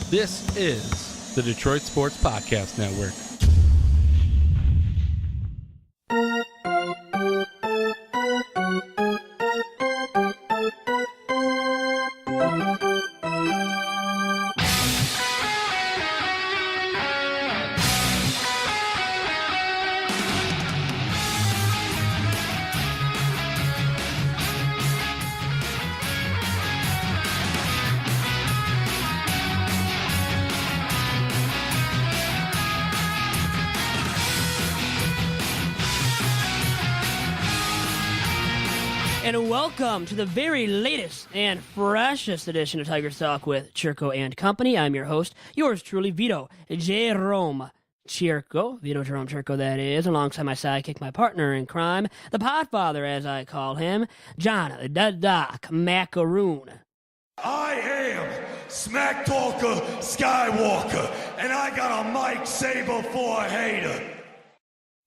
This is the Detroit Sports Podcast Network. And welcome to the very latest and freshest edition of Tigers Talk with Chirco and Company. I'm your host, yours truly, Vito Jerome Chirco. Vito Jerome Chirco, that is, alongside my sidekick, my partner in crime, the Podfather, as I call him, John the Doc Macaroon. I am Smack Talker Skywalker, and I got a mic saber for a hater.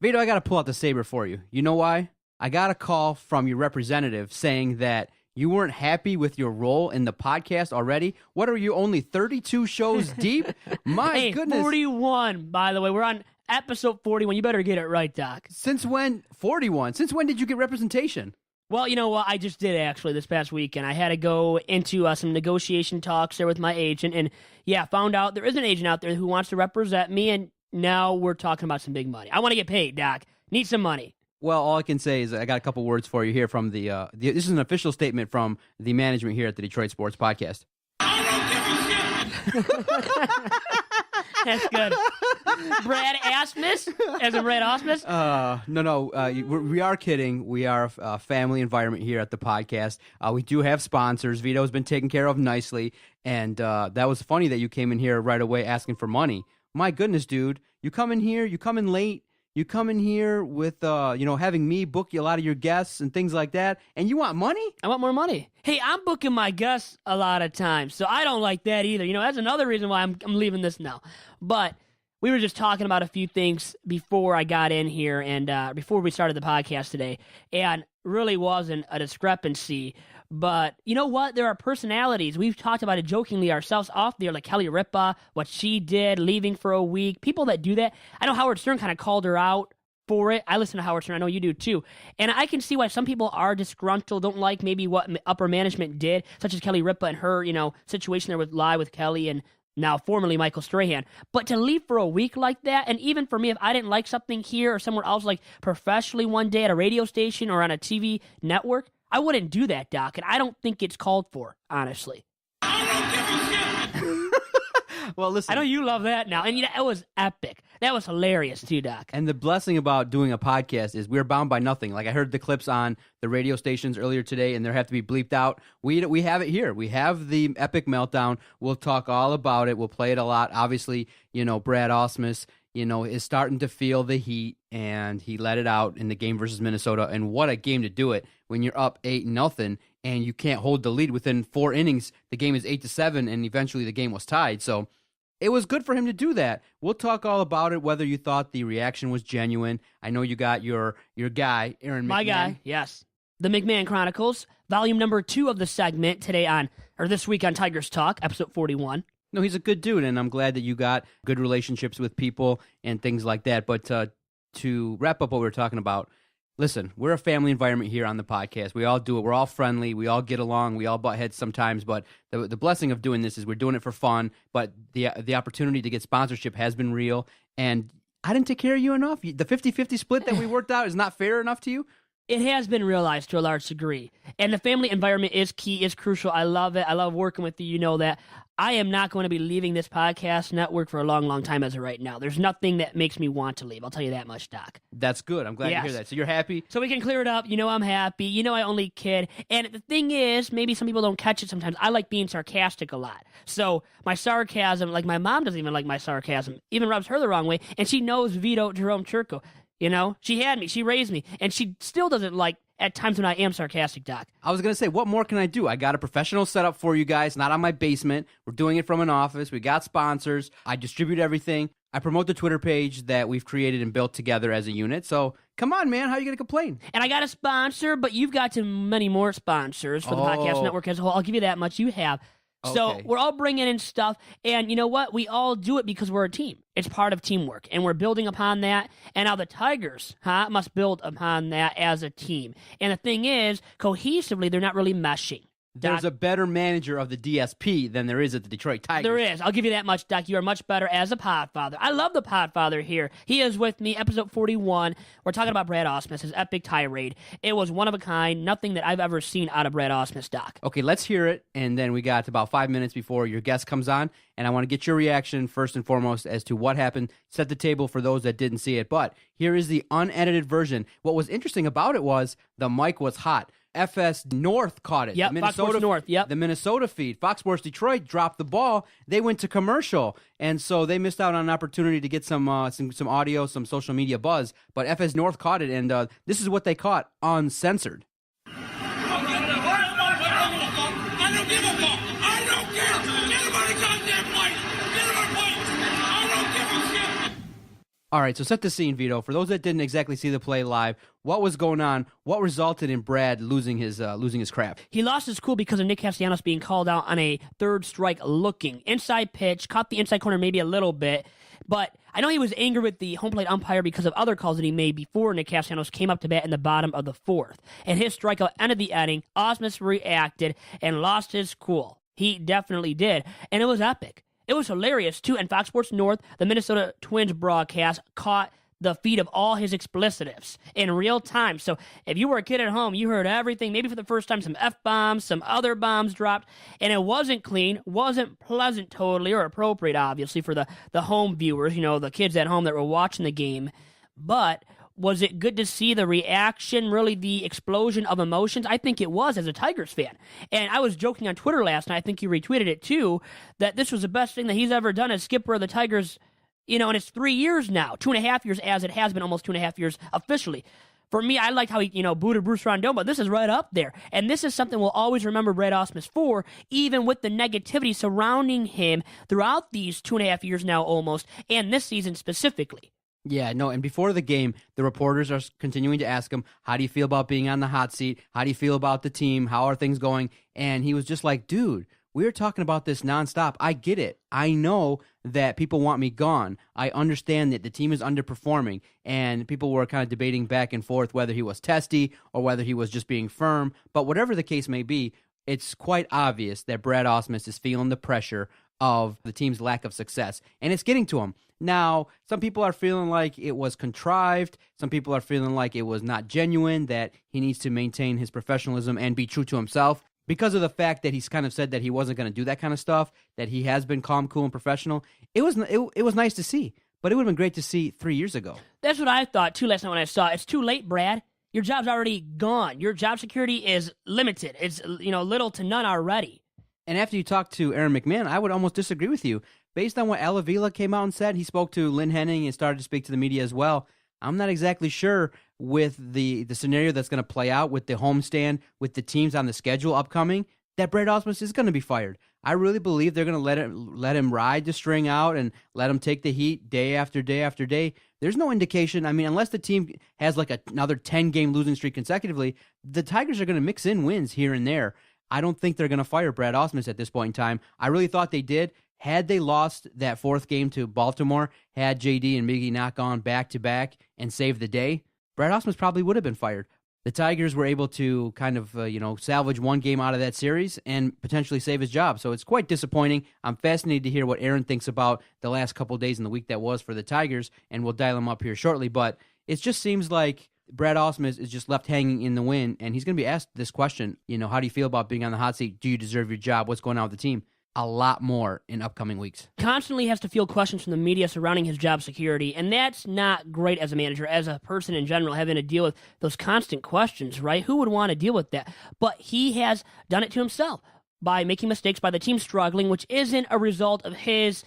Vito, I got to pull out the saber for you. You know why? I got a call from your representative saying that you weren't happy with your role in the podcast already. What are you, only 32 shows deep? My goodness. 41, by the way. We're on episode 41. You better get it right, Doc. Since when? 41. Since when did you get representation? Well, you know what? I just did, actually, this past weekend. I had to go into some negotiation talks there with my agent, and yeah, found out there is an agent out there who wants to represent me, and now we're talking about some big money. I want to get paid, Doc. Need some money. Well, all I can say is I got a couple words for you here from this is an official statement from the management here at the Detroit Sports Podcast. I don't give a shit. That's good. Brad Ausmus? As in Brad Ausmus? No. We are kidding. We are a family environment here at the podcast. We do have sponsors. Vito's been taken care of nicely. And that was funny that you came in here right away asking for money. My goodness, dude. You come in here, you come in late. You come in here with, having me book you a lot of your guests and things like that, and you want money? I want more money. Hey, I'm booking my guests a lot of times, so I don't like that either. You know, that's another reason why I'm leaving this now. But we were just talking about a few things before I got in here and before we started the podcast today, and really wasn't a discrepancy. But you know what? There are personalities. We've talked about it jokingly ourselves off there, like Kelly Ripa, what she did, leaving for a week. People that do that. I know Howard Stern kind of called her out for it. I listen to Howard Stern. I know you do too. And I can see why some people are disgruntled, don't like maybe what upper management did, such as Kelly Ripa and her, situation there with Live with Kelly and now formerly Michael Strahan. But to leave for a week like that, and even for me, if I didn't like something here or somewhere else, like professionally one day at a radio station or on a TV network, I wouldn't do that, Doc, and I don't think it's called for, honestly. I don't give a shit. Well, listen. I know you love that now, and it was epic. That was hilarious, too, Doc. And the blessing about doing a podcast is we're bound by nothing. Like I heard the clips on the radio stations earlier today, and they have to be bleeped out. We have it here. We have the epic meltdown. We'll talk all about it. We'll play it a lot. Obviously, Brad Ausmus, is starting to feel the heat, and he let it out in the game versus Minnesota. And what a game to do it when you're up 8-0 and you can't hold the lead within 4 innings. The game is 8-7, and eventually the game was tied. So it was good for him to do that. We'll talk all about it, whether you thought the reaction was genuine. I know you got your guy, Aaron McMann. My guy, yes. The McMann Chronicles, volume number 2 of the segment this week on Tigers Talk, episode 41. No, he's a good dude, and I'm glad that you got good relationships with people and things like that. But to wrap up what we were talking about, listen, we're a family environment here on the podcast. We all do it. We're all friendly. We all get along. We all butt heads sometimes. But the blessing of doing this is we're doing it for fun. But the opportunity to get sponsorship has been real. And I didn't take care of you enough. The 50-50 split that we worked out is not fair enough to you? It has been realized to a large degree. And the family environment is key, is crucial. I love it. I love working with you. You know that. I am not going to be leaving this podcast network for a long, long time as of right now. There's nothing that makes me want to leave. I'll tell you that much, Doc. That's good. I'm glad to hear that. So you're happy? So we can clear it up. I'm happy. I only kid. And the thing is, maybe some people don't catch it sometimes. I like being sarcastic a lot. So my sarcasm, like my mom doesn't even like my sarcasm, even rubs her the wrong way. And she knows Vito Jerome Chirco. She had me. She raised me. And she still doesn't like at times when I am sarcastic, Doc. I was going to say, what more can I do? I got a professional setup for you guys, not on my basement. We're doing it from an office. We got sponsors. I distribute everything. I promote the Twitter page that we've created and built together as a unit. So Come on, man. How are you going to complain? And I got a sponsor, but you've got too many more sponsors for the podcast network as a whole. I'll give you that much. You have. So Okay. we're all bringing in stuff, and you know what? We all do it because we're a team. It's part of teamwork, and we're building upon that. And now the Tigers must build upon that as a team. And the thing is, cohesively, they're not really meshing. There's a better manager of the DSP than there is at the Detroit Tigers. There is. I'll give you that much, Doc. You are much better as a podfather. I love the podfather here. He is with me, episode 41. We're talking about Brad Ausmus, his epic tirade. It was one of a kind, nothing that I've ever seen out of Brad Ausmus, Doc. Okay, let's hear it, and then we got about 5 minutes before your guest comes on, and I want to get your reaction first and foremost as to what happened. Set the table for those that didn't see it, but here is the unedited version. What was interesting about it was the mic was hot. FS North caught it. Yep, Fox Sports North, yep. The Minnesota feed. Fox Sports Detroit dropped the ball. They went to commercial, and so they missed out on an opportunity to get some audio, some social media buzz. But FS North caught it, and this is what they caught uncensored. I don't give a fuck. I don't care. Get him on the goddamn plate. Get him on plate. I don't give a shit. All right, so set the scene, Vito. For those that didn't exactly see the play live, what was going on? What resulted in Brad losing his crap? He lost his cool because of Nick Castellanos being called out on a third strike looking. Inside pitch, caught the inside corner maybe a little bit, but I know he was angry with the home plate umpire because of other calls that he made before Nick Castellanos came up to bat in the bottom of the fourth. And his strikeout ended the inning. Ausmus reacted and lost his cool. He definitely did, and it was epic. It was hilarious, too, and Fox Sports North, the Minnesota Twins broadcast, caught the feed of all his explicitives in real time. So if you were a kid at home, you heard everything, maybe for the first time, some F-bombs, some other bombs dropped, and it wasn't clean, wasn't pleasant totally, or appropriate, obviously, for the home viewers, you know, the kids at home that were watching the game. But was it good to see the reaction, really the explosion of emotions? I think it was as a Tigers fan. And I was joking on Twitter last night, I think you retweeted it too, that this was the best thing that he's ever done as skipper of the Tigers, you know, and it's 3 years now, 2.5 years as it has been, almost 2.5 years officially. For me, I liked how he, booted Bruce Rondon, but this is right up there. And this is something we'll always remember Brad Ausmus for, even with the negativity surrounding him throughout these 2.5 years now almost, and this season specifically. Yeah, no, and before the game, the reporters are continuing to ask him, how do you feel about being on the hot seat? How do you feel about the team? How are things going? And he was just like, dude, we were talking about this nonstop. I get it. I know that people want me gone. I understand that the team is underperforming, and people were kind of debating back and forth whether he was testy or whether he was just being firm. But whatever the case may be, it's quite obvious that Brad Ausmus is feeling the pressure of the team's lack of success, and it's getting to him. Now, some people are feeling like it was contrived. Some people are feeling like it was not genuine, that he needs to maintain his professionalism and be true to himself. Because of the fact that he's kind of said that he wasn't going to do that kind of stuff, that he has been calm, cool, and professional, it was nice to see. But it would have been great to see 3 years ago. That's what I thought, too, last night when I saw it. It's too late, Brad. Your job's already gone. Your job security is limited. It's, little to none already. And after you talked to Aaron McMann, I would almost disagree with you. Based on what Al Avila came out and said, he spoke to Lynn Henning and started to speak to the media as well. I'm not exactly sure with the scenario that's going to play out with the homestand, with the teams on the schedule upcoming, that Brad Ausmus is going to be fired. I really believe they're going to let him ride the string out and let him take the heat day after day after day. There's no indication. I mean, unless the team has like another 10-game losing streak consecutively, the Tigers are going to mix in wins here and there. I don't think they're going to fire Brad Ausmus at this point in time. I really thought they did. Had they lost that fourth game to Baltimore, had JD and Miggy not gone back-to-back and saved the day, Brad Ausmus probably would have been fired. The Tigers were able to kind of, salvage one game out of that series and potentially save his job. So it's quite disappointing. I'm fascinated to hear what Aaron thinks about the last couple of days in the week that was for the Tigers, and we'll dial him up here shortly. But it just seems like Brad Ausmus is just left hanging in the wind, and he's going to be asked this question, how do you feel about being on the hot seat? Do you deserve your job? What's going on with the team? A lot more in upcoming weeks. Constantly has to field questions from the media surrounding his job security, and that's not great as a manager, as a person in general, having to deal with those constant questions, right? Who would want to deal with that? But he has done it to himself by making mistakes, by the team struggling, which isn't a result of his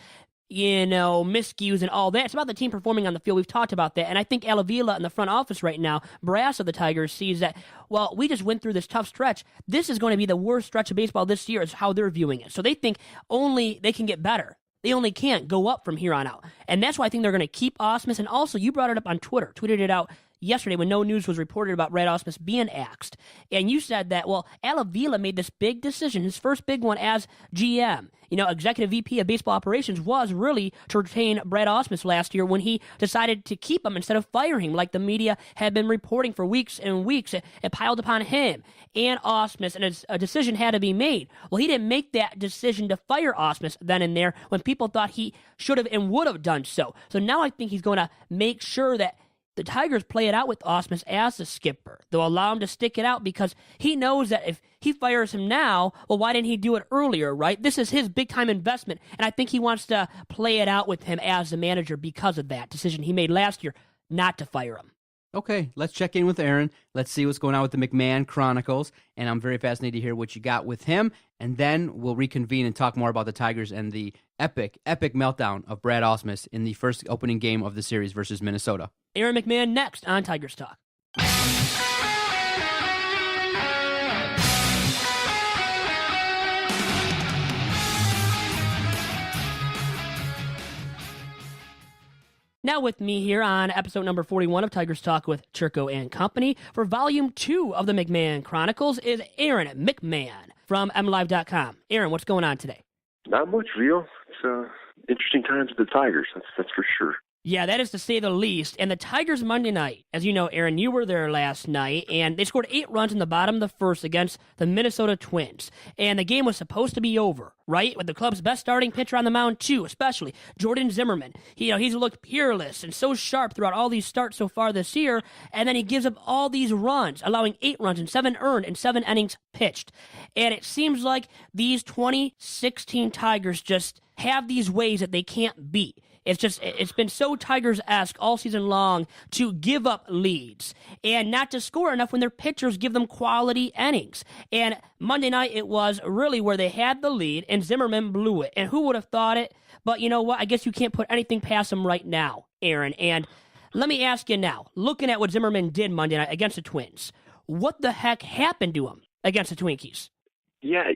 miscues and all that. It's about the team performing on the field. We've talked about that. And I think Al Avila in the front office right now, brass of the Tigers, sees that, well, we just went through this tough stretch. This is going to be the worst stretch of baseball this year is how they're viewing it. So they think only they can get better. They only can't go up from here on out. And that's why I think they're going to keep Ausmus. And also, you brought it up on Twitter, tweeted it out yesterday when no news was reported about Brad Ausmus being axed. And you said that, well, Al Avila made this big decision, his first big one as GM. Executive VP of Baseball Operations was really to retain Brad Ausmus last year when he decided to keep him instead of firing him, like the media had been reporting for weeks and weeks. It piled upon him and Ausmus, and a decision had to be made. Well, he didn't make that decision to fire Ausmus then and there when people thought he should have and would have done so. So now I think he's going to make sure that the Tigers play it out with Ausmus as the skipper. They'll allow him to stick it out because he knows that if he fires him now, well, why didn't he do it earlier, right? This is his big-time investment, and I think he wants to play it out with him as the manager because of that decision he made last year not to fire him. Okay, let's check in with Aaron. Let's see what's going on with the McMann Chronicles, and I'm very fascinated to hear what you got with him, and then we'll reconvene and talk more about the Tigers and the epic meltdown of Brad Ausmus in the first opening game of the series versus Minnesota. Aaron McMann next on Tigers Talk. Now with me here on episode number 41 of Tigers Talk with Chirco and Company for volume 2 of the McMann Chronicles is Aaron McMann from MLive.com. Aaron, what's going on today? Not much, Vito. It's interesting times with the Tigers, that's for sure. Yeah, that is to say the least. And the Tigers Monday night, as you know, Aaron, you were there last night, and they scored 8 runs in the bottom of the first against the Minnesota Twins. And the game was supposed to be over, right? With the club's best starting pitcher on the mound, too, especially Jordan Zimmerman. He's looked peerless and so sharp throughout all these starts so far this year, and then he gives up all these runs, allowing 8 runs and 7 earned and 7 innings pitched. And it seems like these 2016 Tigers just have these ways that they can't beat. It's been so Tigers-esque all season long to give up leads and not to score enough when their pitchers give them quality innings. And Monday night, it was really where they had the lead, and Zimmerman blew it. And who would have thought it? But you know what? I guess you can't put anything past him right now, Aaron. And let me ask you now, looking at what Zimmerman did Monday night against the Twins, what the heck happened to him against the Twinkies? Yeah, I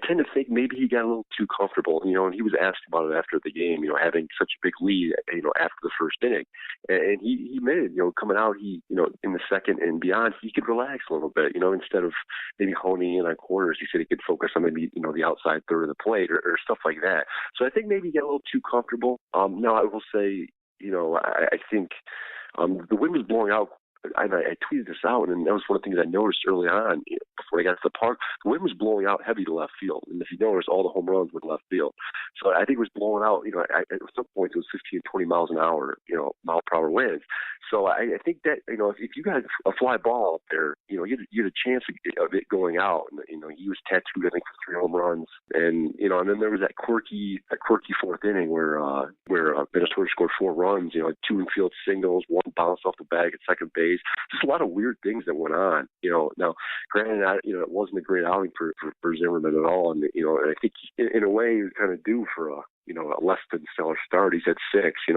tend to think maybe he got a little too comfortable, and he was asked about it after the game, having such a big lead, after the first inning. And he admitted, coming out, in the second and beyond, he could relax a little bit, instead of maybe honing in on corners. He said he could focus on maybe, the outside third of the plate or stuff like that. So I think maybe he got a little too comfortable. Now, I will say, I think the wind was blowing out. I tweeted this out, and that was one of the things I noticed early on before I got to the park. The wind was blowing out heavy to left field, and if you notice, all the home runs were left field. So I think it was blowing out, at some points it was 15, 20 miles an hour, mile per hour winds. So I think that, if you got a fly ball up there, you had a chance of it going out. And, he was tattooed, I think, for 3 home runs. And, and then there was that quirky fourth inning where Minnesota scored 4 runs, 2 infield singles, 1 bounced off the bag at second base. Just a lot of weird things that went on. Now, granted, it wasn't a great outing for Zimmerman at all. And, and I think in a way he was kind of due for a less than stellar start. He's at 6. He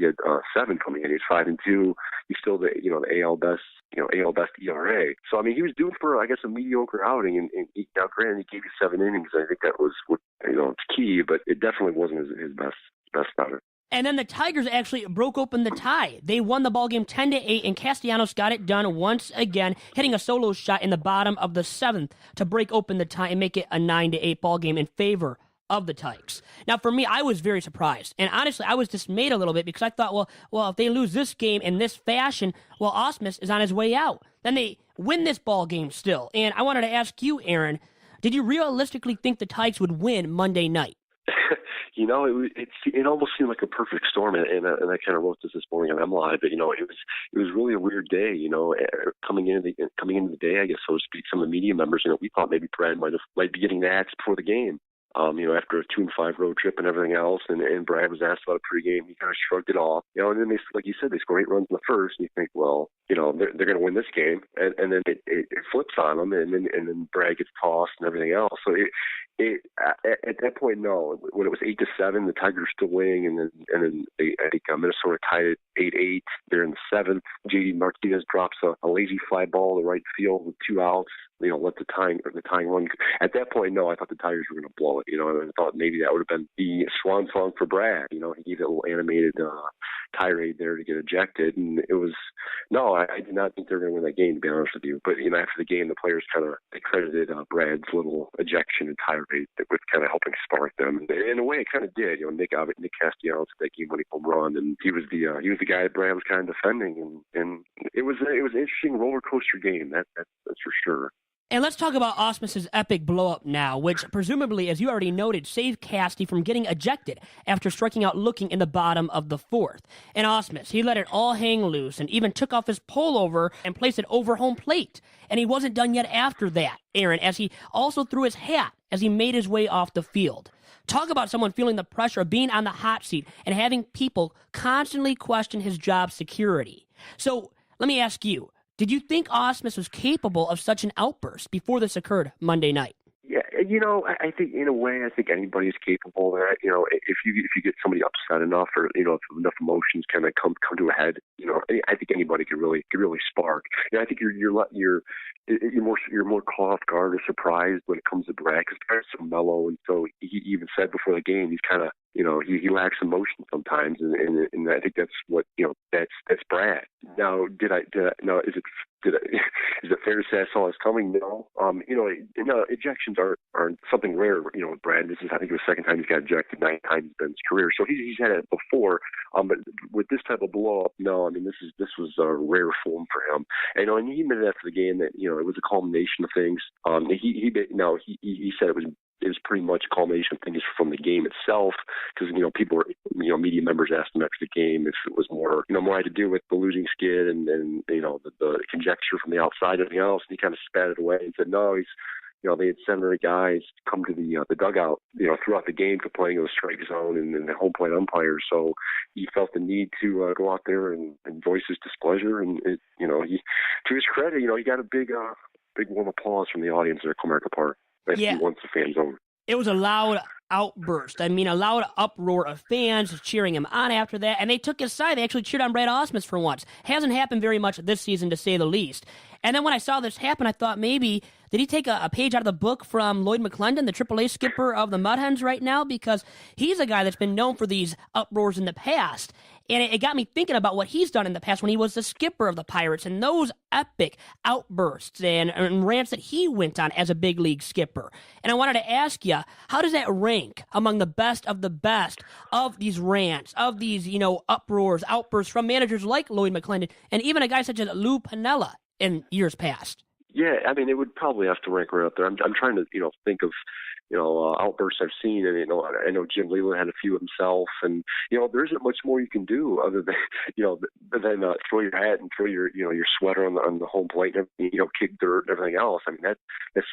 had 7 coming in. He's 5-2. He's still the AL best ERA. So I mean, he was due for, I guess, a mediocre outing. And now, granted, he gave you 7 innings. I think that was it's key, but it definitely wasn't his best outing. And then the Tigers actually broke open the tie. They won the ballgame 10-8, and Castellanos got it done once again, hitting a solo shot in the bottom of the 7th to break open the tie and make it a 9-8 ballgame in favor of the Tigers. Now, for me, I was very surprised. And honestly, I was dismayed a little bit because I thought, well, if they lose this game in this fashion, well, Ausmus is on his way out. Then they win this ball game still. And I wanted to ask you, Aaron, did you realistically think the Tigers would win Monday night? It almost seemed like a perfect storm, and I kind of wrote this morning on MLive. But it was really a weird day. Coming into the day, I guess, so to speak. Some of the media members, we thought maybe Brad might be getting the axe before the game. After a 2-5 road trip and everything else, and Brad was asked about it pregame, he kind of shrugged it off. And then like you said, they score 8 runs in the first, and you think, well, they're going to win this game, and then it flips on them, and then Brad gets tossed and everything else. So at that point, no. When it was 8-7, the Tigers still winning, and then I think Minnesota tied it 8-8. They're in the 7th. J.D. Martinez drops a lazy fly ball to right field with 2 outs. let the tying run. At that point, no, I thought the Tigers were going to blow it. And I thought maybe that would have been the swan song for Brad. He gave a little animated tirade there to get ejected, and it was I did not think they were going to win that game, to be honest with you. But after the game, the players kind of credited Brad's little ejection and tirade with kind of helping spark them. And in a way, it kind of did. Nick Castellanos hit that game-winning home run, and he was the guy that Brad was kind of defending, and it was an interesting roller coaster game. That's for sure. And let's talk about Ausmus's epic blow-up now, which presumably, as you already noted, saved Casty from getting ejected after striking out looking in the bottom of the fourth. And Ausmus, he let it all hang loose and even took off his pullover and placed it over home plate. And he wasn't done yet after that, Aaron, as he also threw his hat as he made his way off the field. Talk about someone feeling the pressure of being on the hot seat and having people constantly question his job security. So let me ask you, did you think Ausmus was capable of such an outburst before this occurred Monday night? Yeah, I think in a way, I think anybody's capable of that. If you get somebody upset enough, or if enough emotions kind of come to a head, I think anybody could really spark. I think you're more caught off guard or surprised when it comes to Brad, because Brad's so mellow, and so he even said before the game he's kind of he lacks emotion sometimes, and I think that's what that's Brad. Now, is it fair to say I saw this coming? No. Ejections aren't something rare. Brad, I think it was the second time he's got ejected 9 times in his career, so he's had it before. But with this type of blow up, no. I mean, this was a rare form for him. And he admitted after the game that it was a culmination of things. He said it was pretty much a culmination of things from the game itself, because people were media members asked him after the game if it was more had to do with the losing skid and the conjecture from the outside and everything else, and he kind of spat it away and said no, they had 7 or 8 guys come to the dugout throughout the game complaining of the strike zone and the home plate umpires, so he felt the need to go out there and voice his displeasure, and he, to his credit, he got a big warm applause from the audience at Comerica Park. Once the fan zone. It was a loud outburst. I mean, a loud uproar of fans cheering him on after that, and they took his side. They actually cheered on Brad Ausmus for once. Hasn't happened very much this season, to say the least. And then when I saw this happen, I thought maybe, did he take a page out of the book from Lloyd McClendon, the AAA skipper of the Mud Hens right now? Because he's a guy that's been known for these uproars in the past. And it got me thinking about what he's done in the past when he was the skipper of the Pirates and those epic outbursts and rants that he went on as a big league skipper. And I wanted to ask you, how does that rank among the best of these rants, of these, uproars, outbursts from managers like Lloyd McClendon and even a guy such as Lou Piniella in years past? Yeah, I mean, it would probably have to rank right up there. I'm trying to, think of, outbursts I've seen, and I know Jim Leland had a few himself, and there isn't much more you can do other than than throw your hat and throw your your sweater on the home plate and kick dirt and everything else. I mean, that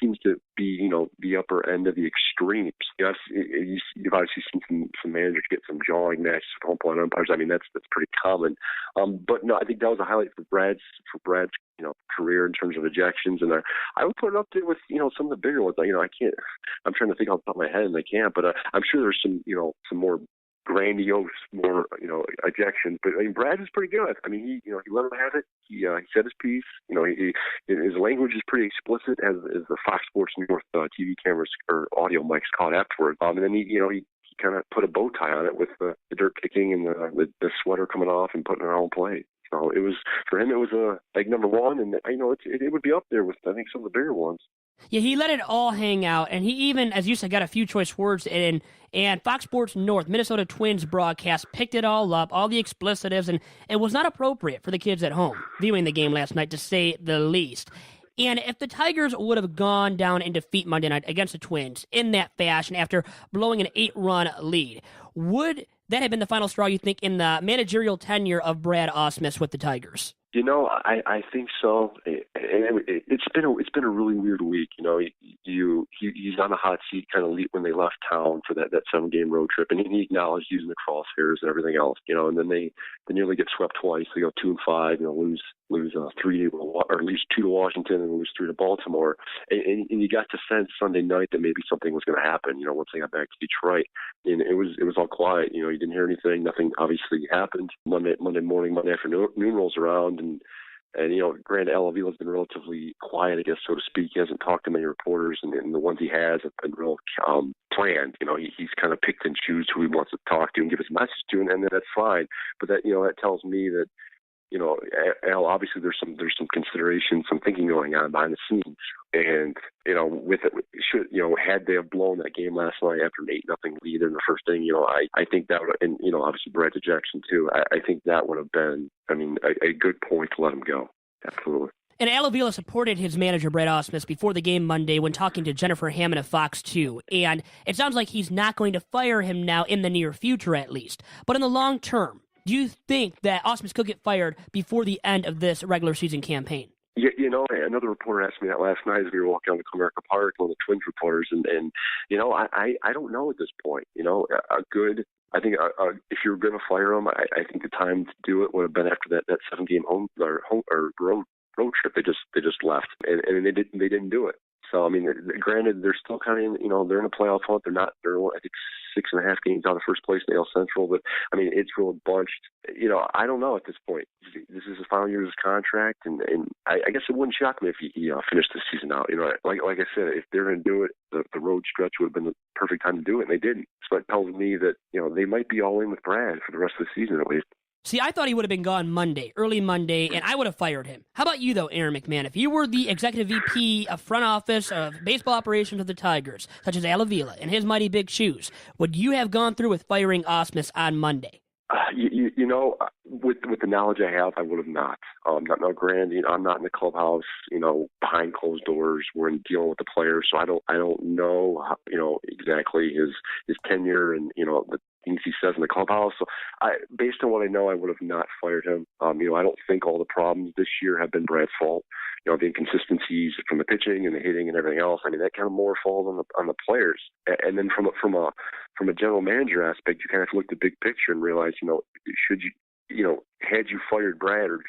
seems to be the upper end of the extremes. You've obviously seen some managers get some jawing matches with home plate umpires. I mean, that's pretty common. But no, I think that was a highlight for Brad's career in terms of ejections, and I would put it up there with some of the bigger ones. I'm trying to think off the top of my head, and I can't. But I'm sure there's some more grandiose, more ejections. But I mean, Brad is pretty good. I mean, he let him have it. He said his piece. His language is pretty explicit, as the Fox Sports North TV cameras or audio mics caught afterward. And then he kind of put a bow tie on it with the dirt kicking and the sweater coming off and putting it on play. So it was, for him, it was like number one, and it would be up there with, I think, some of the bigger ones. Yeah, he let it all hang out, and he even, as you said, got a few choice words in, and Fox Sports North, Minnesota Twins broadcast picked it all up, all the explicitives, and it was not appropriate for the kids at home viewing the game last night, to say the least. And if the Tigers would have gone down in defeat Monday night against the Twins in that fashion after blowing an 8-run lead, would that have been the final straw, you think, in the managerial tenure of Brad Ausmus with the Tigers? I think so. It's been a really weird week. He's on the hot seat kind of when they left town for that 7-game road trip, and he acknowledged using the crosshairs and everything else. And then they nearly get swept twice. They go 2-5. Lose 3 or at least 2 to Washington and lose 3 to Baltimore. And you got the sense Sunday night that maybe something was going to happen. Once they got back to Detroit, and it was all quiet. You didn't hear anything. Nothing obviously happened. Monday afternoon rolls around, and And, granted, Al Avila's been relatively quiet, I guess, so to speak. He hasn't talked to many reporters, and the ones he has have been real planned. He's kind of picked and choose who he wants to talk to and give his message to, and then that's fine. But that, that tells me that, Al, obviously there's some consideration, some thinking going on behind the scenes. And, with it, had they have blown that game last night after an 8-0 lead in the first inning, I think that would, and, obviously Brad's ejection too, I think that would have been, a good point to let him go. Absolutely. And Al Avila supported his manager, Brad Ausmus, before the game Monday when talking to Jennifer Hammond of Fox 2. And it sounds like he's not going to fire him now in the near future, at least. But in the long term, do you think that Ausmus could get fired before the end of this regular season campaign? Yeah, another reporter asked me that last night as we were walking down the Comerica Park, one of the Twins reporters, and I don't know at this point. I think if you were going to fire him, I think the time to do it would have been after that 7-game home or road trip. They just left, and they didn't do it. So granted, they're still kind of they're in a playoff hunt. They're I think 6.5 games out of first place in the AL Central, but it's real bunched. I don't know at this point. This is the final year of his contract, and I guess it wouldn't shock me if he finished the season out. Like I said, if they're going to do it, the road stretch would have been the perfect time to do it, and they didn't. So it tells me that they might be all in with Brad for the rest of the season at least. See, I thought he would have been gone early Monday, and I would have fired him. How about you, though, Aaron McMann? If you were the executive VP of front office of baseball operations of the Tigers, such as Al Avila, in his mighty big shoes, would you have gone through with firing Ausmus on Monday? With the knowledge I have, I would have not. Now, granted, I'm not in the clubhouse, behind closed doors. We're dealing with the players, so I don't know, exactly his tenure and the things he says in the clubhouse. So, based on what I know, I would have not fired him. I don't think all the problems this year have been Brad's fault. The inconsistencies from the pitching and the hitting and everything else. That kind of more falls on the players. And then from a general manager aspect, you kind of look at the big picture and realize, should you, had you fired Brad, or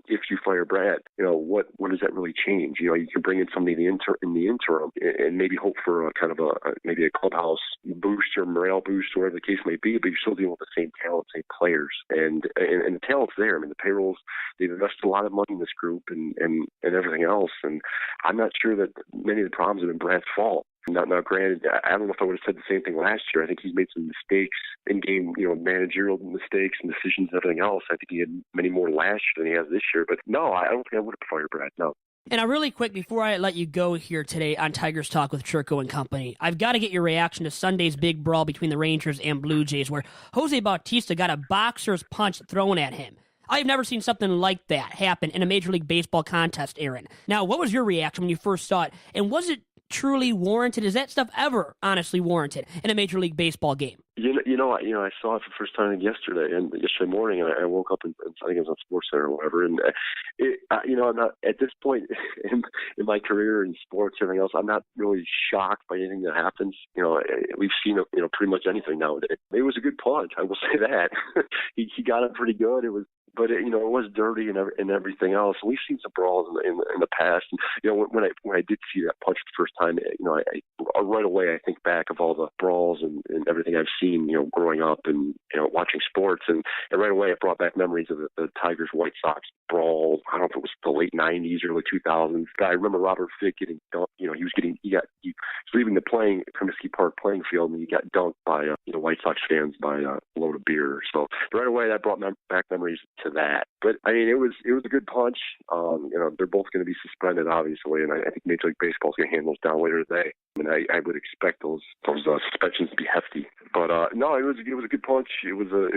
if you fire Brad, what does that really change? You can bring in somebody in the interim and maybe hope for a kind of maybe a clubhouse boost or morale boost, or whatever the case may be. But you're still dealing with the same talent, same players, and the talent's there. The payrolls, they've invested a lot of money in this group and everything else. And I'm not sure that many of the problems have been Brad's fault. Now, granted, I don't know if I would have said the same thing last year. I think he's made some mistakes in game, managerial mistakes and decisions and everything else. I think he had many more last year than he has this year. But no, I don't think I would have fired Brad. No. And really quick, before I let you go here today on Tigers Talk with Chirco and company, I've got to get your reaction to Sunday's big brawl between the Rangers and Blue Jays, where Jose Bautista got a boxer's punch thrown at him. I've never seen something like that happen in a Major League Baseball contest, Aaron. Now, what was your reaction when you first saw it? And was it truly warranted? Is that stuff ever honestly warranted in a Major League Baseball game? I saw it for the first time yesterday morning, and I woke up and I think it was on SportsCenter or whatever. And I'm not at this point in my career in sports and everything else. I'm not really shocked by anything that happens. We've seen pretty much anything nowadays. It was a good punch, I will say that. he got it pretty good. It was. But it was dirty and everything else. We've seen some brawls in the past. And, when I did see that punch the first time, I right away I think back of all the brawls and everything I've seen, growing up and watching sports, and right away it brought back memories of the Tigers White Sox brawl. I don't know if it was the late '90s, early 2000s. I remember Robert Fick getting dunked. He was leaving the Comiskey Park playing field, and he got dunked by White Sox fans by a load of beer. So right away that brought back memories to that. But it was a good punch. They're both going to be suspended, obviously, and I think Major League Baseball is going to hand those down later today. I would expect those suspensions to be hefty. But no, it was a good punch. It was a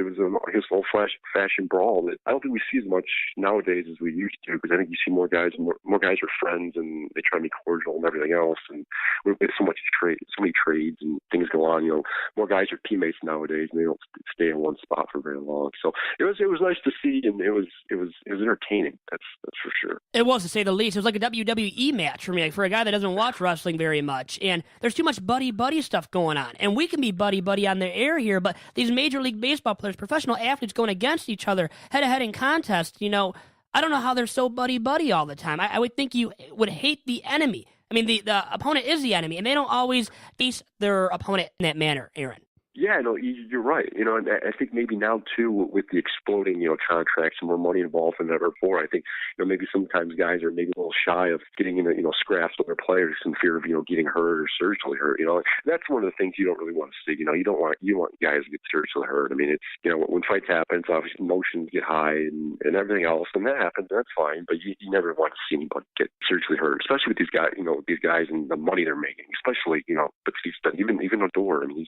old-fashioned brawl that I don't think we see as much nowadays as we used to, because I think you see more guys are friends and they try to be cordial and everything else. And there's so many trades and things go on. More guys are teammates nowadays, and they don't stay in one spot for very long. So it was nice to see, and it was entertaining. That's for sure. It was, to say the least. It was like a WWE match for me, for a guy that doesn't watch wrestling very much. And there's too much buddy stuff going on. And we can be buddy on the air here, but these Major League Baseball players, professional athletes going against each other head-to-head in contests, I don't know how they're so buddy all the time. I would think you would hate the enemy. The opponent is the enemy, and they don't always face their opponent in that manner, Aaron. Yeah, no, you're right. You know, and I think maybe now too, with the exploding, contracts and more money involved than ever before, I think, maybe sometimes guys are maybe a little shy of getting into, scraps with their players in fear of, getting hurt or surgically hurt. That's one of the things you don't really want to see. You don't want guys to get surgically hurt. I mean, it's, when fights happen, it's obviously emotions get high and everything else, and that happens. That's fine, but you never want to see anybody get surgically hurt, especially with these guys. These guys and the money they're making, especially, Bautista, even Odor. I mean,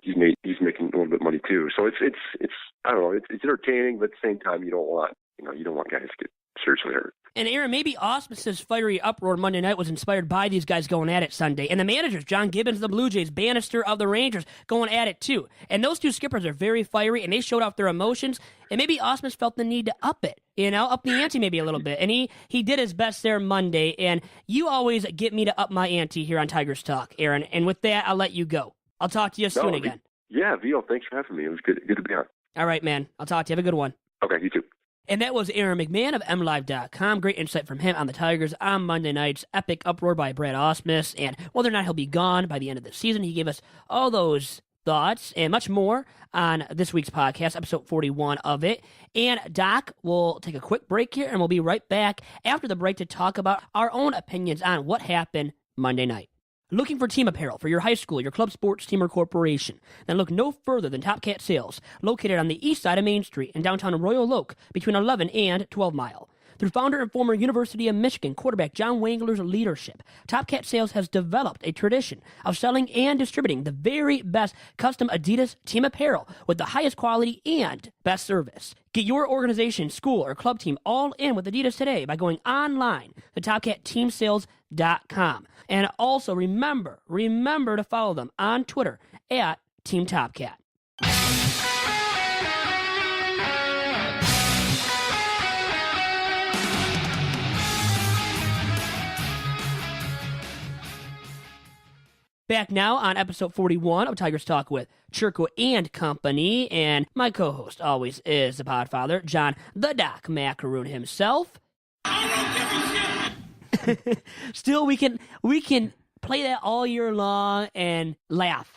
he's making a little bit of money too. So it's I don't know, it's entertaining, but at the same time you don't want guys to get seriously hurt. And Aaron, maybe Ausmus's fiery uproar Monday night was inspired by these guys going at it Sunday. And the managers, John Gibbons of the Blue Jays, Bannister of the Rangers, going at it too. And those two skippers are very fiery, and they showed off their emotions. And maybe Ausmus felt the need to up it, up the ante maybe a little bit. And he did his best there Monday. And you always get me to up my ante here on Tigers Talk, Aaron. And with that, I'll let you go. I'll talk to you soon again. Yeah, Vito, thanks for having me. It was good to be on. All right, man. I'll talk to you. Have a good one. Okay, you too. And that was Aaron McMann of MLive.com. Great insight from him on the Tigers on Monday night's epic uproar by Brad Ausmus and whether or not he'll be gone by the end of the season. He gave us all those thoughts and much more on this week's podcast, episode 41 of it. And Doc will take a quick break here, and we'll be right back after the break to talk about our own opinions on what happened Monday night. Looking for team apparel for your high school, your club sports team, or corporation? Then look no further than Top Cat Sales, located on the east side of Main Street in downtown Royal Oak between 11 and 12 Mile. Through founder and former University of Michigan quarterback John Wangler's leadership, Top Cat Sales has developed a tradition of selling and distributing the very best custom Adidas team apparel with the highest quality and best service. Get your organization, school, or club team all in with Adidas today by going online to TopCatTeamSales.com. And also remember to follow them on Twitter at Team Top Cat. Back now on episode 41 of Tigers Talk with Chirco and Company, and my co-host always is the Podfather, John the Doc Macaroon himself. Still, we can play that all year long and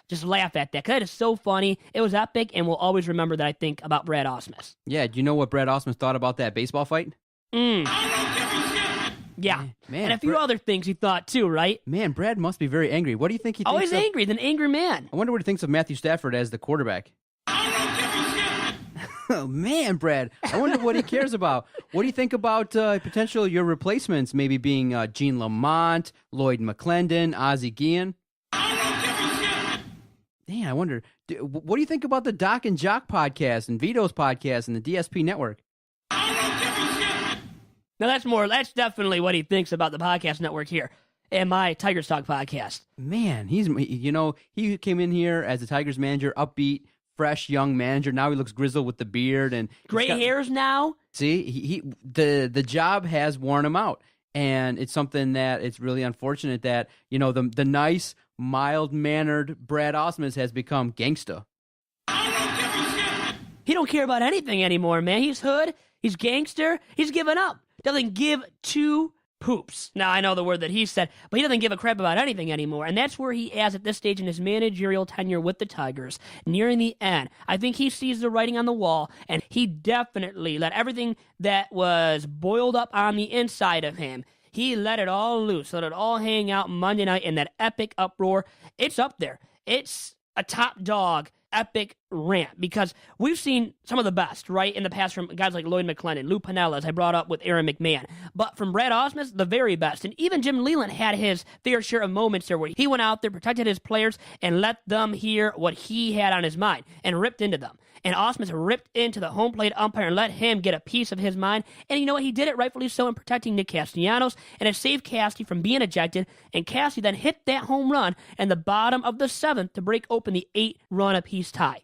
just laugh at that, because that is so funny. It was epic, and we'll always remember that, I think, about Brad Ausmus. Yeah, do you know what Brad Ausmus thought about that baseball fight? Yeah, man, and a few other things he thought too, right? Man, Brad must be very angry. What do you think he thinks Always angry, an angry man. I wonder what he thinks of Matthew Stafford as the quarterback. Oh, man, Brad. I wonder what he cares about. What do you think about potential your replacements, maybe being Gene Lamont, Lloyd McClendon, Ozzie Guillen? Man, I wonder, what do you think about the Doc and Jock podcast and Vito's podcast and the DSP network? Now, that's definitely what he thinks about the podcast network here and my Tigers Talk podcast. Man, he came in here as a Tigers manager, upbeat, fresh, young manager. Now he looks grizzled with the beard and gray hairs now. See, the job has worn him out. And it's something that it's really unfortunate that, the nice, mild-mannered Brad Ausmus has become gangsta. He don't care about anything anymore, man. He's hood. He's gangster. He's given up. Doesn't give two poops. Now, I know the word that he said, but he doesn't give a crap about anything anymore. And that's where he is at this stage in his managerial tenure with the Tigers, nearing the end. I think he sees the writing on the wall, and he definitely let everything that was boiled up on the inside of him, he let it all loose, let it all hang out Monday night in that epic uproar. It's up there. It's a top dog epic rant, because we've seen some of the best, right, in the past from guys like Lloyd McClendon, Lou Piniella, as I brought up with Aaron McMann. But from Brad Ausmus, the very best. And even Jim Leland had his fair share of moments there where he went out there, protected his players, and let them hear what he had on his mind and ripped into them. And Ausmus ripped into the home plate umpire and let him get a piece of his mind. And you know what? He did it rightfully so in protecting Nick Castellanos, and it saved Casty from being ejected. And Casty then hit that home run in the bottom of the 7th to break open the 8-run apiece tie.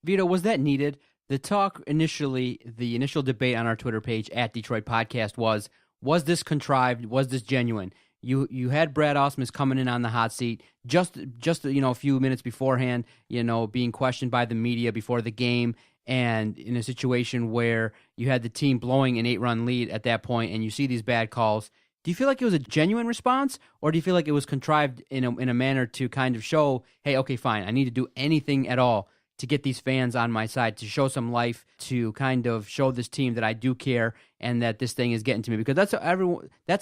Vito, was that needed? The talk initially, the initial debate on our Twitter page at Detroit Podcast was this contrived? Was this genuine? You had Brad Ausmus coming in on the hot seat just a few minutes beforehand, being questioned by the media before the game, and in a situation where you had the team blowing an 8-run lead at that point, and you see these bad calls. Do you feel like it was a genuine response, or do you feel like it was contrived in a manner to kind of show, hey, okay, fine, I need to do anything at all to get these fans on my side, to show some life, to kind of show this team that I do care and that this thing is getting to me? Because that's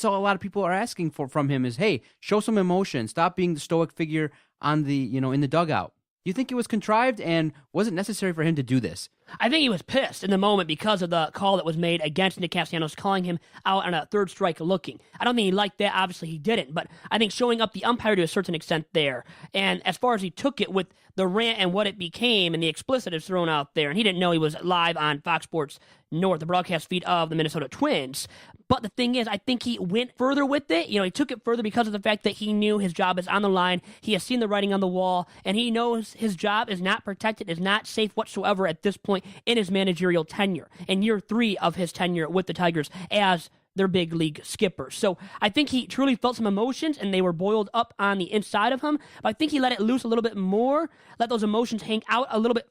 all a lot of people are asking for from him is, hey, show some emotion. Stop being the stoic figure on the, in the dugout. Do you think it was contrived, and was it necessary for him to do this? I think he was pissed in the moment because of the call that was made against Nick Castellanos, calling him out on a third strike looking. I don't think he liked that. Obviously, he didn't. But I think showing up the umpire to a certain extent there, and as far as he took it with the rant and what it became and the explicitives thrown out there, and he didn't know he was live on Fox Sports North, the broadcast feed of the Minnesota Twins. But the thing is, I think he went further with it. He took it further because of the fact that he knew his job is on the line. He has seen the writing on the wall, and he knows his job is not protected, is not safe whatsoever at this point in his managerial tenure, in year 3 of his tenure with the Tigers as their big league skipper. So I think he truly felt some emotions, and they were boiled up on the inside of him. But I think he let it loose a little bit more, let those emotions hang out a little bit,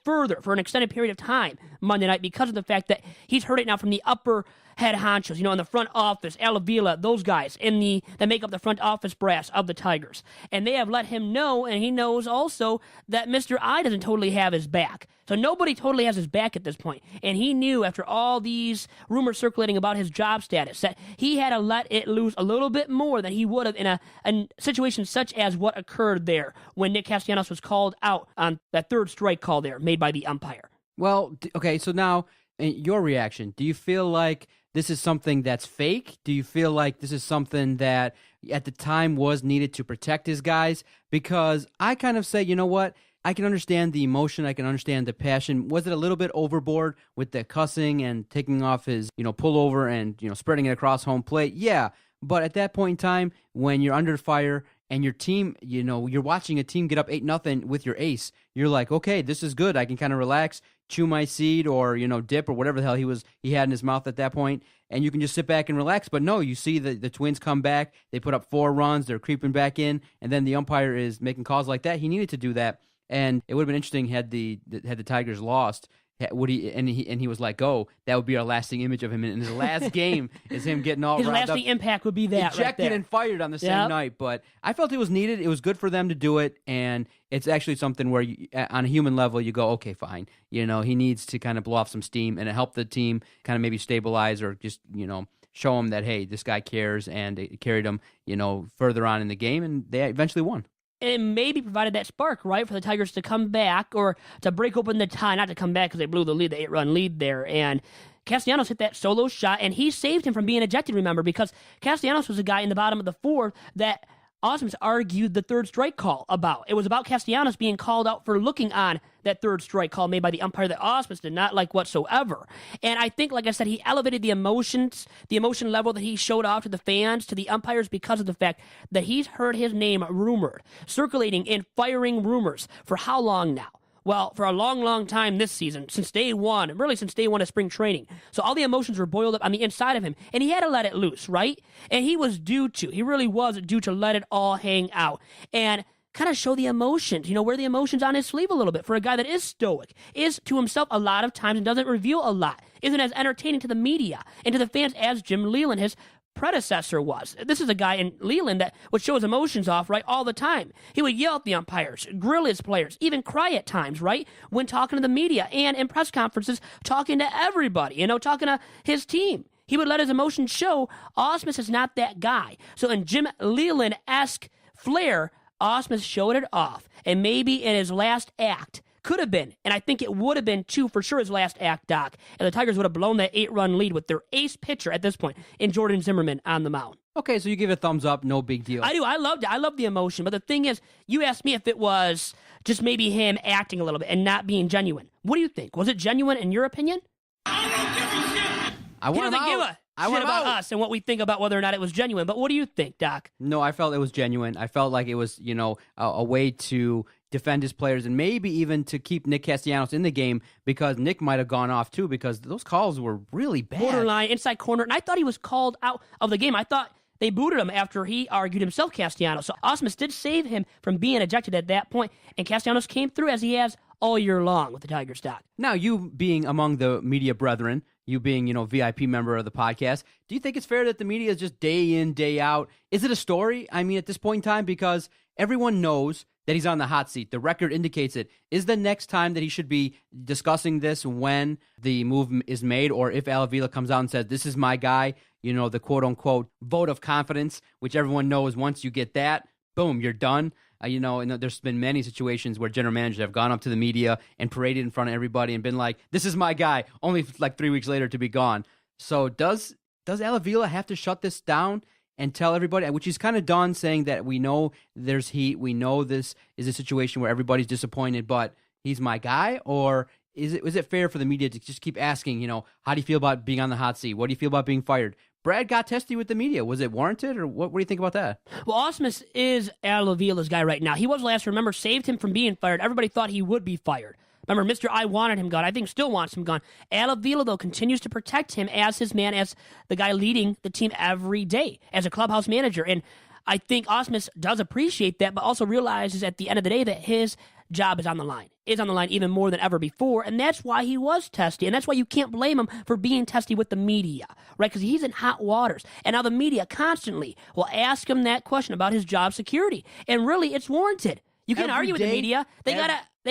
further for an extended period of time Monday night, because of the fact that he's heard it now from the upper head honchos, in the front office, Al Avila, those guys that make up the front office brass of the Tigers. And they have let him know, and he knows also that Mr. I doesn't totally have his back. So nobody totally has his back at this point. And he knew after all these rumors circulating about his job status that he had to let it loose a little bit more than he would have in a situation such as what occurred there when Nick Castellanos was called out on that third strike call there made by the umpire. Well, okay, so now your reaction. Do you feel like this is something that's fake? Do you feel like this is something that at the time was needed to protect his guys? Because I kind of say, you know what? I can understand the emotion. I can understand the passion. Was it a little bit overboard with the cussing and taking off his, pullover and, spreading it across home plate? Yeah. But at that point in time, when you're under fire and your team, you're watching a team get up 8-0 with your ace, you're like, okay, this is good. I can kind of relax, chew my seed or, dip or whatever the hell he had in his mouth at that point, and you can just sit back and relax. But no, you see the Twins come back. They put up 4 runs. They're creeping back in, and then the umpire is making calls like that. He needed to do that. And it would have been interesting had the Tigers lost. Would he was let go? That would be our lasting image of him in his last game. Is him getting all his riled lasting up, impact would be that ejected right there. and fired on the same night. But I felt it was needed. It was good for them to do it, and it's actually something where, on a human level, you go, okay, fine. He needs to kind of blow off some steam, and it helped the team kind of maybe stabilize or just show him that, hey, this guy cares, and it carried him further on in the game, and they eventually won. And it maybe provided that spark, right, for the Tigers to come back or to break open the tie, not to come back because they blew the lead, the 8-run lead there. And Castellanos hit that solo shot, and he saved him from being ejected, remember, because Castellanos was a guy in the bottom of the 4th that Ausmus argued the third strike call about. It was about Castellanos being called out for looking on that third strike call made by the umpire that Ausmus did not like whatsoever. And I think, like I said, he elevated the emotion level that he showed off to the fans, to the umpires, because of the fact that he's heard his name rumored, circulating in firing rumors for how long now? Well, for a long, long time this season, since day one, really since day one of spring training. So all the emotions were boiled up on the inside of him, and he had to let it loose, right? And he really was due to let it all hang out and kind of show the emotions, wear the emotions on his sleeve a little bit for a guy that is stoic, is to himself a lot of times and doesn't reveal a lot, isn't as entertaining to the media and to the fans as Jim Leyland, his predecessor, was. This is a guy in Leland that would show his emotions off, right, all the time. He would yell at the umpires, grill his players, even cry at times, right, when talking to the media and in press conferences, talking to everybody, talking to his team. He would let his emotions show. Ausmus is not that guy. So in Jim Leyland-esque flair, Ausmus showed it off. And maybe in his last act, could have been, and I think it would have been too, for sure, his last act, Doc. And the Tigers would have blown that 8-run lead with their ace pitcher at this point in Jordan Zimmerman on the mound. Okay, so you give it a thumbs up, no big deal. I do. I loved it. I love the emotion. But the thing is, you asked me if it was just maybe him acting a little bit and not being genuine. What do you think? Was it genuine in your opinion? I want him out. I want about us and what we think about whether or not it was genuine. But what do you think, Doc? No, I felt it was genuine. I felt like it was, a way to defend his players and maybe even to keep Nick Castellanos in the game, because Nick might have gone off too, because those calls were really bad. Borderline, inside corner. And I thought he was called out of the game. I thought they booted him after he argued himself, Castellanos. So Ausmus did save him from being ejected at that point, and Castellanos came through as he has all year long with the Tigers, Doc. Now, you being among the media brethren, you being, VIP member of the podcast, do you think it's fair that the media is just day in, day out? Is it a story? I mean, at this point in time, because everyone knows that he's on the hot seat. The record indicates it. Is the next time that he should be discussing this when the move is made, or if Al Avila comes out and says, this is my guy, the quote-unquote vote of confidence, which everyone knows once you get that, boom, you're done. And there's been many situations where general managers have gone up to the media and paraded in front of everybody and been like, this is my guy, only like 3 weeks later to be gone. So does Al Avila have to shut this down and tell everybody, which he's kind of done, saying that we know there's heat, we know this is a situation where everybody's disappointed, but he's my guy? Or is it fair for the media to just keep asking, how do you feel about being on the hot seat? What do you feel about being fired? Brad got testy with the media. Was it warranted, or what do you think about that? Well, Ausmus is Al Avila's guy right now. He was last, remember, saved him from being fired. Everybody thought he would be fired. Remember, Mr. I wanted him gone. I think still wants him gone. Al Avila, though, continues to protect him as his man, as the guy leading the team every day, as a clubhouse manager. And I think Ausmus does appreciate that, but also realizes at the end of the day that his job is on the line even more than ever before, and that's why he was testy, and that's why you can't blame him for being testy with the media, right? Because he's in hot waters, and now the media constantly will ask him that question about his job security, and really, it's warranted. You can't argue with the media. They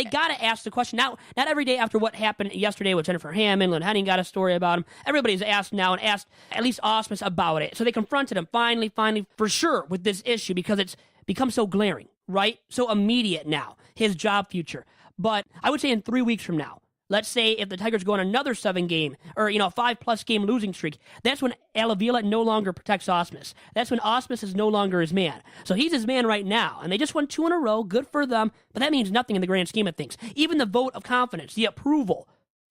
gotta ask the question. Now, not every day after what happened yesterday with Jennifer Hammond, Lynn Henning got a story about him. Everybody's asked now and asked at least Ausmus about it. So they confronted him finally, for sure, with this issue because it's become so glaring, right? So immediate now, his job future. But I would say in 3 weeks from now, let's say if the Tigers go on another 7-game or, 5+ game losing streak, that's when Al Avila no longer protects Ausmus. That's when Ausmus is no longer his man. So he's his man right now, and they just won 2 in a row. Good for them, but that means nothing in the grand scheme of things. Even the vote of confidence, the approval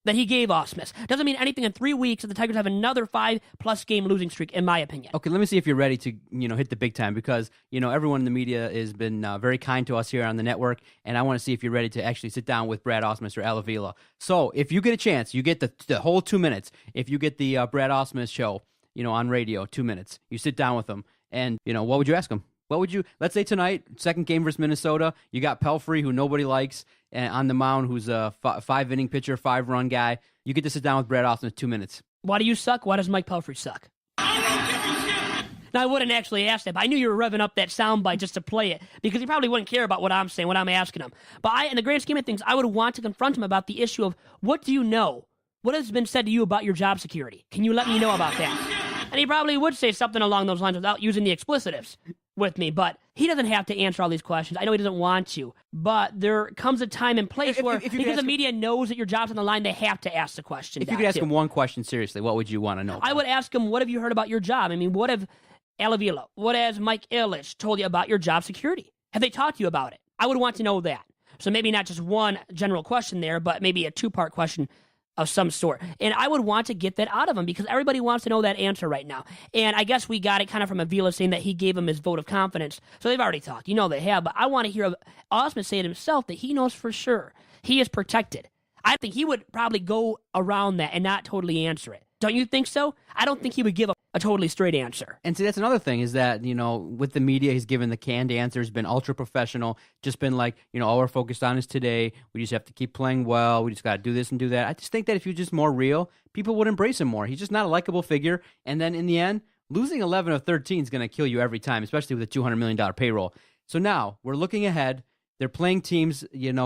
that he gave Ausmus doesn't mean anything in 3 weeks if the Tigers have another 5+ game losing streak, in my opinion. Okay, let me see if you're ready to, hit the big time, because, everyone in the media has been very kind to us here on the network, and I want to see if you're ready to actually sit down with Brad Ausmus or Al Avila. So if you get a chance, you get the whole 2 minutes. If you get the Brad Ausmus show, on radio, 2 minutes, you sit down with him, and, what would you ask him? Let's say tonight, second game versus Minnesota, you got Pelfrey, who nobody likes, on the mound, who's a 5-inning pitcher, 5-run guy. You get to sit down with Brad Ausmus in 2 minutes. Why do you suck? Why does Mike Pelfrey suck? Now, I wouldn't actually ask that, but I knew you were revving up that soundbite just to play it, because he probably wouldn't care about what I'm saying, what I'm asking him. But in the grand scheme of things, I would want to confront him about the issue of, what do you know? What has been said to you about your job security? Can you let me know about that? And he probably would say something along those lines without using the explicitives with me, but he doesn't have to answer all these questions. I know he doesn't want to, but there comes a time and place where, because the media knows that your job's on the line, they have to ask the question. If you could ask him one question seriously, what would you want to know? I would ask him, what have you heard about your job? I mean, what have Al Avila, what has Mike Ilitch told you about your job security? Have they talked to you about it? I would want to know that. So maybe not just one general question there, but maybe a 2-part question of some sort. And I would want to get that out of him because everybody wants to know that answer right now. And I guess we got it kind of from Avila saying that he gave him his vote of confidence. So they've already talked. They have. But I want to hear Ausmus say it himself that he knows for sure he is protected. I think he would probably go around that and not totally answer it. Don't you think so? I don't think he would give a totally straight answer. And see, that's another thing is that, with the media, he's given the canned answers, been ultra professional, just been like, all we're focused on is today. We just have to keep playing well. We just got to do this and do that. I just think that if he was just more real, people would embrace him more. He's just not a likable figure. And then in the end, losing 11 of 13 is going to kill you every time, especially with a $200 million payroll. So now we're looking ahead. They're playing teams,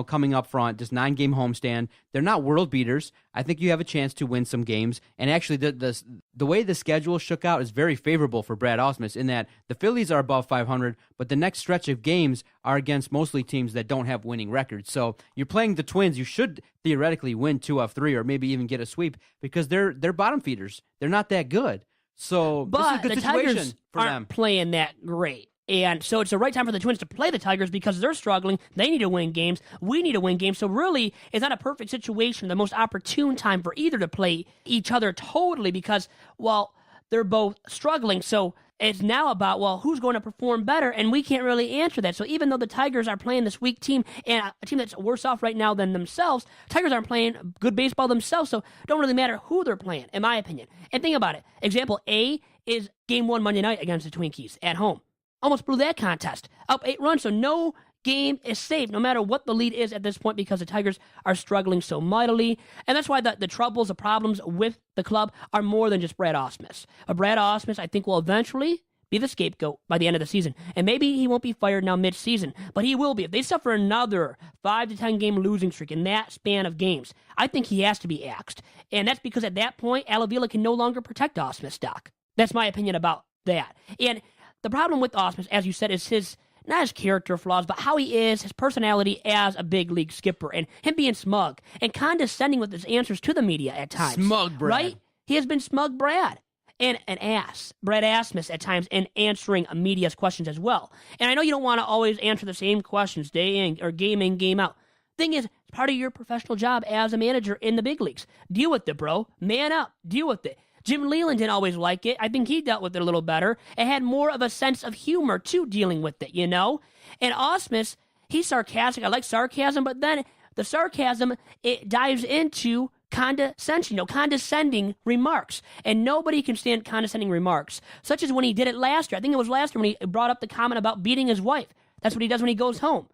coming up front, just 9-game homestand. They're not world beaters. I think you have a chance to win some games. And actually, the way the schedule shook out is very favorable for Brad Ausmus in that the Phillies are above 500, but the next stretch of games are against mostly teams that don't have winning records. So you're playing the Twins. You should theoretically win 2 of 3 or maybe even get a sweep because they're bottom feeders. They're not that good. So but this is a good the situation Tigers for aren't them. Playing that great. And so it's the right time for the Twins to play the Tigers because they're struggling. They need to win games. We need to win games. So really, it's not a perfect situation, the most opportune time for either to play each other totally because, they're both struggling. So it's now about, who's going to perform better? And we can't really answer that. So even though the Tigers are playing this weak team and a team that's worse off right now than themselves, Tigers aren't playing good baseball themselves. So it don't really matter who they're playing, in my opinion. And think about it. Example A is Game 1 Monday night against the Twinkies at home. Almost blew that contest. Up 8 runs, so no game is safe no matter what the lead is at this point because the Tigers are struggling so mightily. And that's why the troubles, the problems with the club are more than just Brad Ausmus. But Brad Ausmus, I think, will eventually be the scapegoat by the end of the season. And maybe he won't be fired now mid-season, but he will be. If they suffer another 5 to 10 game losing streak in that span of games, I think he has to be axed. And that's because at that point, Avila can no longer protect Ausmus, Doc. That's my opinion about that. And the problem with Ausmus, as you said, is not his character flaws, but how he is, his personality as a big league skipper, and him being smug and condescending with his answers to the media at times. Smug Brad. Right? He has been smug Brad. And an ass, Brad Ausmus, at times, in answering media's questions as well. And I know you don't want to always answer the same questions day in or game in, game out. Thing is, it's part of your professional job as a manager in the big leagues. Deal with it, bro. Man up. Deal with it. Jim Leland didn't always like it. I think he dealt with it a little better. It had more of a sense of humor, too, dealing with it, you know? And Ausmus, he's sarcastic. I like sarcasm, but then the sarcasm, it dives into condescending remarks. And nobody can stand condescending remarks, such as when he did it last year. I think it was last year when he brought up the comment about beating his wife. That's what he does when he goes home,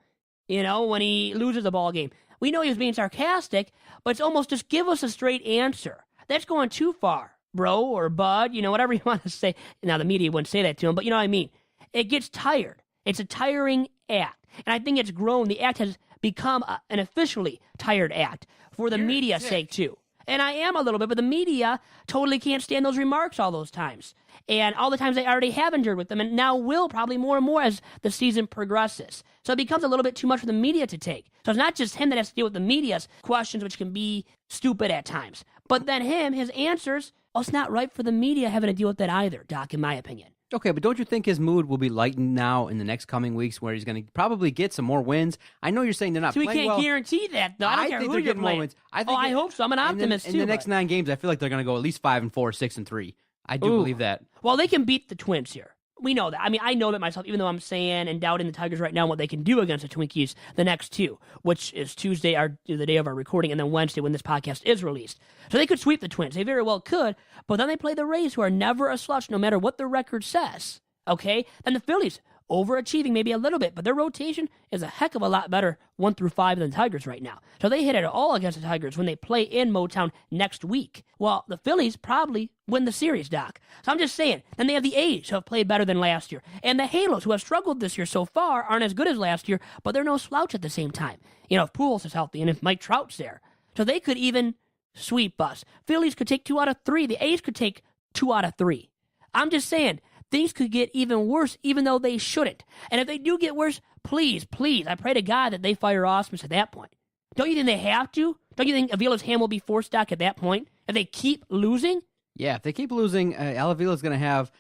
you know, when he loses a ball game. We know he was being sarcastic, but it's almost just give us a straight answer. That's going too far, bro, or bud, you know, whatever you want to say. Now, the media wouldn't say that to him, but you know what I mean. It gets tired. It's a tiring act. And I think it's grown. The act has become an officially tired act for the media's sake, too. And I am a little bit, but the media totally can't stand those remarks all those times. And all the times they already have endured with them, and now will probably more and more as the season progresses. So it becomes a little bit too much for the media to take. So it's not just him that has to deal with the media's questions, which can be stupid at times. But then his answers, well, it's not right for the media having to deal with that either, Doc, in my opinion. Okay, but don't you think his mood will be lightened now in the next coming weeks where he's going to probably get some more wins? I know you're saying they're not playing well. So we can't guarantee that, though. I don't care think who they're you're getting playing. more wins. I hope so. I'm an optimist, in too. In the next 9 games, I feel like they're going to go at least 5-4, 6-3. I do believe that. Well, they can beat the Twins here. We know that. I mean, I know that myself, even though I'm saying and doubting the Tigers right now and what they can do against the Twinkies the next 2, which is Tuesday, the day of our recording, and then Wednesday when this podcast is released. So they could sweep the Twins. They very well could, but then they play the Rays, who are never a slouch, no matter what the record says. Okay? Then the Phillies, overachieving maybe a little bit, but their rotation is a heck of a lot better 1 through 5 than the Tigers right now. So they hit it all against the Tigers when they play in Motown next week. Well, the Phillies probably win the series, Doc. So I'm just saying. Then they have the A's, who have played better than last year. And the Halos, who have struggled this year so far, aren't as good as last year, but they're no slouch at the same time. You know, if Pujols is healthy and if Mike Trout's there. So they could even sweep us. Phillies could take 2 out of 3. The A's could take 2 out of 3. I'm just saying, things could get even worse, even though they shouldn't. And if they do get worse, please, I pray to God that they fire Ausmus at that point. Don't you think they have to? Don't you think Avila's hand will be forced, Doc, at that point? If they keep losing? Yeah, if they keep losing, Avila's going to have,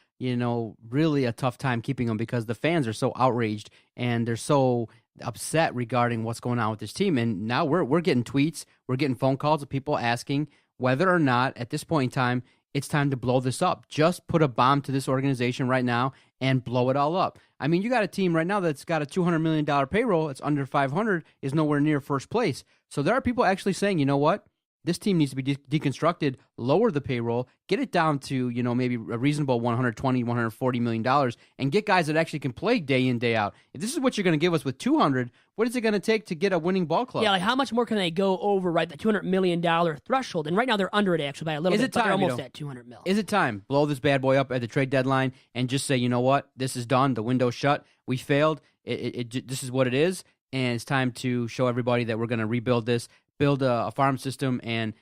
really a tough time keeping him because the fans are so outraged and they're so upset regarding what's going on with this team. And now we're getting tweets, we're getting phone calls of people asking whether or not, at this point in time, it's time to blow this up. Just put a bomb to this organization right now and blow it all up. I mean, you got a team right now that's got a $200 million payroll. It's under 500, is nowhere near first place. So there are people actually saying, you know what? This team needs to be deconstructed, lower the payroll, get it down to, maybe a reasonable $120, $140 million, and get guys that actually can play day in, day out. If this is what you're going to give us with 200, what is it going to take to get a winning ball club? Yeah, like how much more can they go over, right, the $200 million threshold? And right now they're under it actually by a little bit, but they're almost at $200 million. Is it time? Blow this bad boy up at the trade deadline and just say, you know what? This is done. The window's shut. We failed. This is what it is, and it's time to show everybody that we're going to rebuild this, build a farm system, and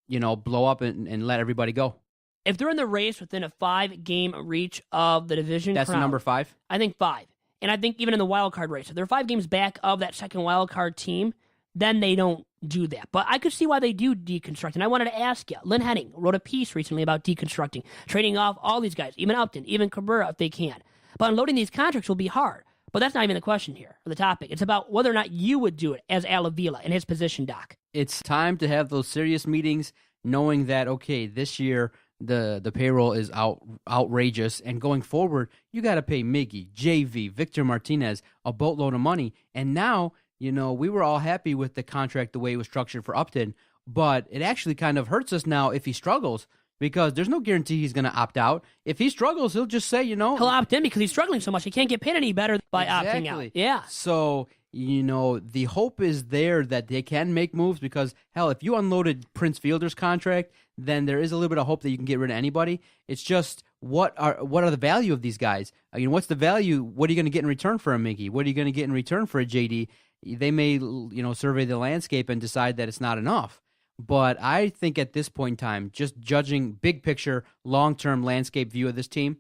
blow up and let everybody go. If they're in the race within a 5-game reach of the division that's crown, number 5? I think 5. And I think even in the wild card race, if they're 5 games back of that second wild card team, then they don't do that. But I could see why they do deconstruct. And I wanted to ask you, Lynn Henning wrote a piece recently about deconstructing, trading off all these guys, even Upton, even Cabrera if they can. But unloading these contracts will be hard. But that's not even the question here, or the topic. It's about whether or not you would do it as Avila in his position, Doc. It's time to have those serious meetings, knowing that, okay, this year the payroll is outrageous, and going forward, you got to pay Miggy, JV, Victor Martinez a boatload of money. And now, we were all happy with the contract the way it was structured for Upton, but it actually kind of hurts us now if he struggles, because there's no guarantee he's going to opt out. If he struggles, he'll just say, He'll opt in because he's struggling so much. He can't get paid any better by opting out. Yeah. So, the hope is there that they can make moves because, hell, if you unloaded Prince Fielder's contract, then there is a little bit of hope that you can get rid of anybody. It's just what are the value of these guys? What's the value? What are you going to get in return for a Miggy? What are you going to get in return for a JD? They may, survey the landscape and decide that it's not enough. But I think at this point in time, just judging big picture, long-term landscape view of this team,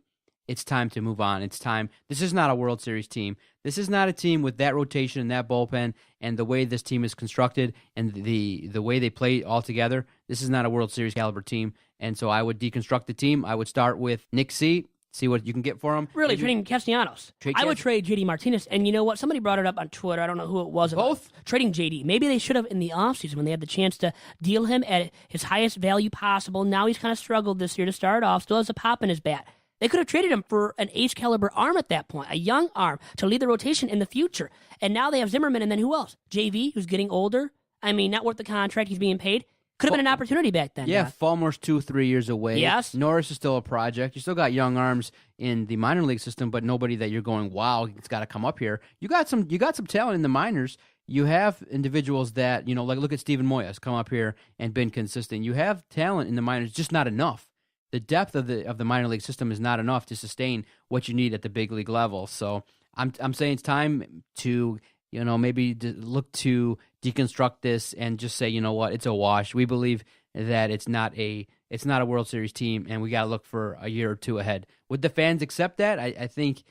it's time to move on. It's time. This is not a World Series team. This is not a team with that rotation and that bullpen and the way this team is constructed and the way they play all together. This is not a World Series caliber team. And so I would deconstruct the team. I would start with Nick C., see what you can get for him. Really, trading Castellanos. I would trade JD Martinez. And you know what? Somebody brought it up on Twitter. I don't know who it was. Both? Trading JD. Maybe they should have in the offseason when they had the chance to deal him at his highest value possible. Now he's kind of struggled this year to start off. Still has a pop in his bat. They could have traded him for an ace-caliber arm at that point, a young arm to lead the rotation in the future. And now they have Zimmerman, and then who else? JV, who's getting older. Not worth the contract he's being paid. Could have been an opportunity back then. Yeah, Fulmer's 2-3 years away. Yes. Norris is still a project. You still got young arms in the minor league system, but nobody that you're going, wow, it's got to come up here. You got some talent in the minors. You have individuals that, like look at Steven Moyes, come up here and been consistent. You have talent in the minors, just not enough. The depth of the minor league system is not enough to sustain what you need at the big league level. So I'm saying it's time to maybe look to deconstruct this and just say, you know what, it's a wash. We believe that it's not a World Series team, and we got to look for a year or two ahead. Would the fans accept that? I think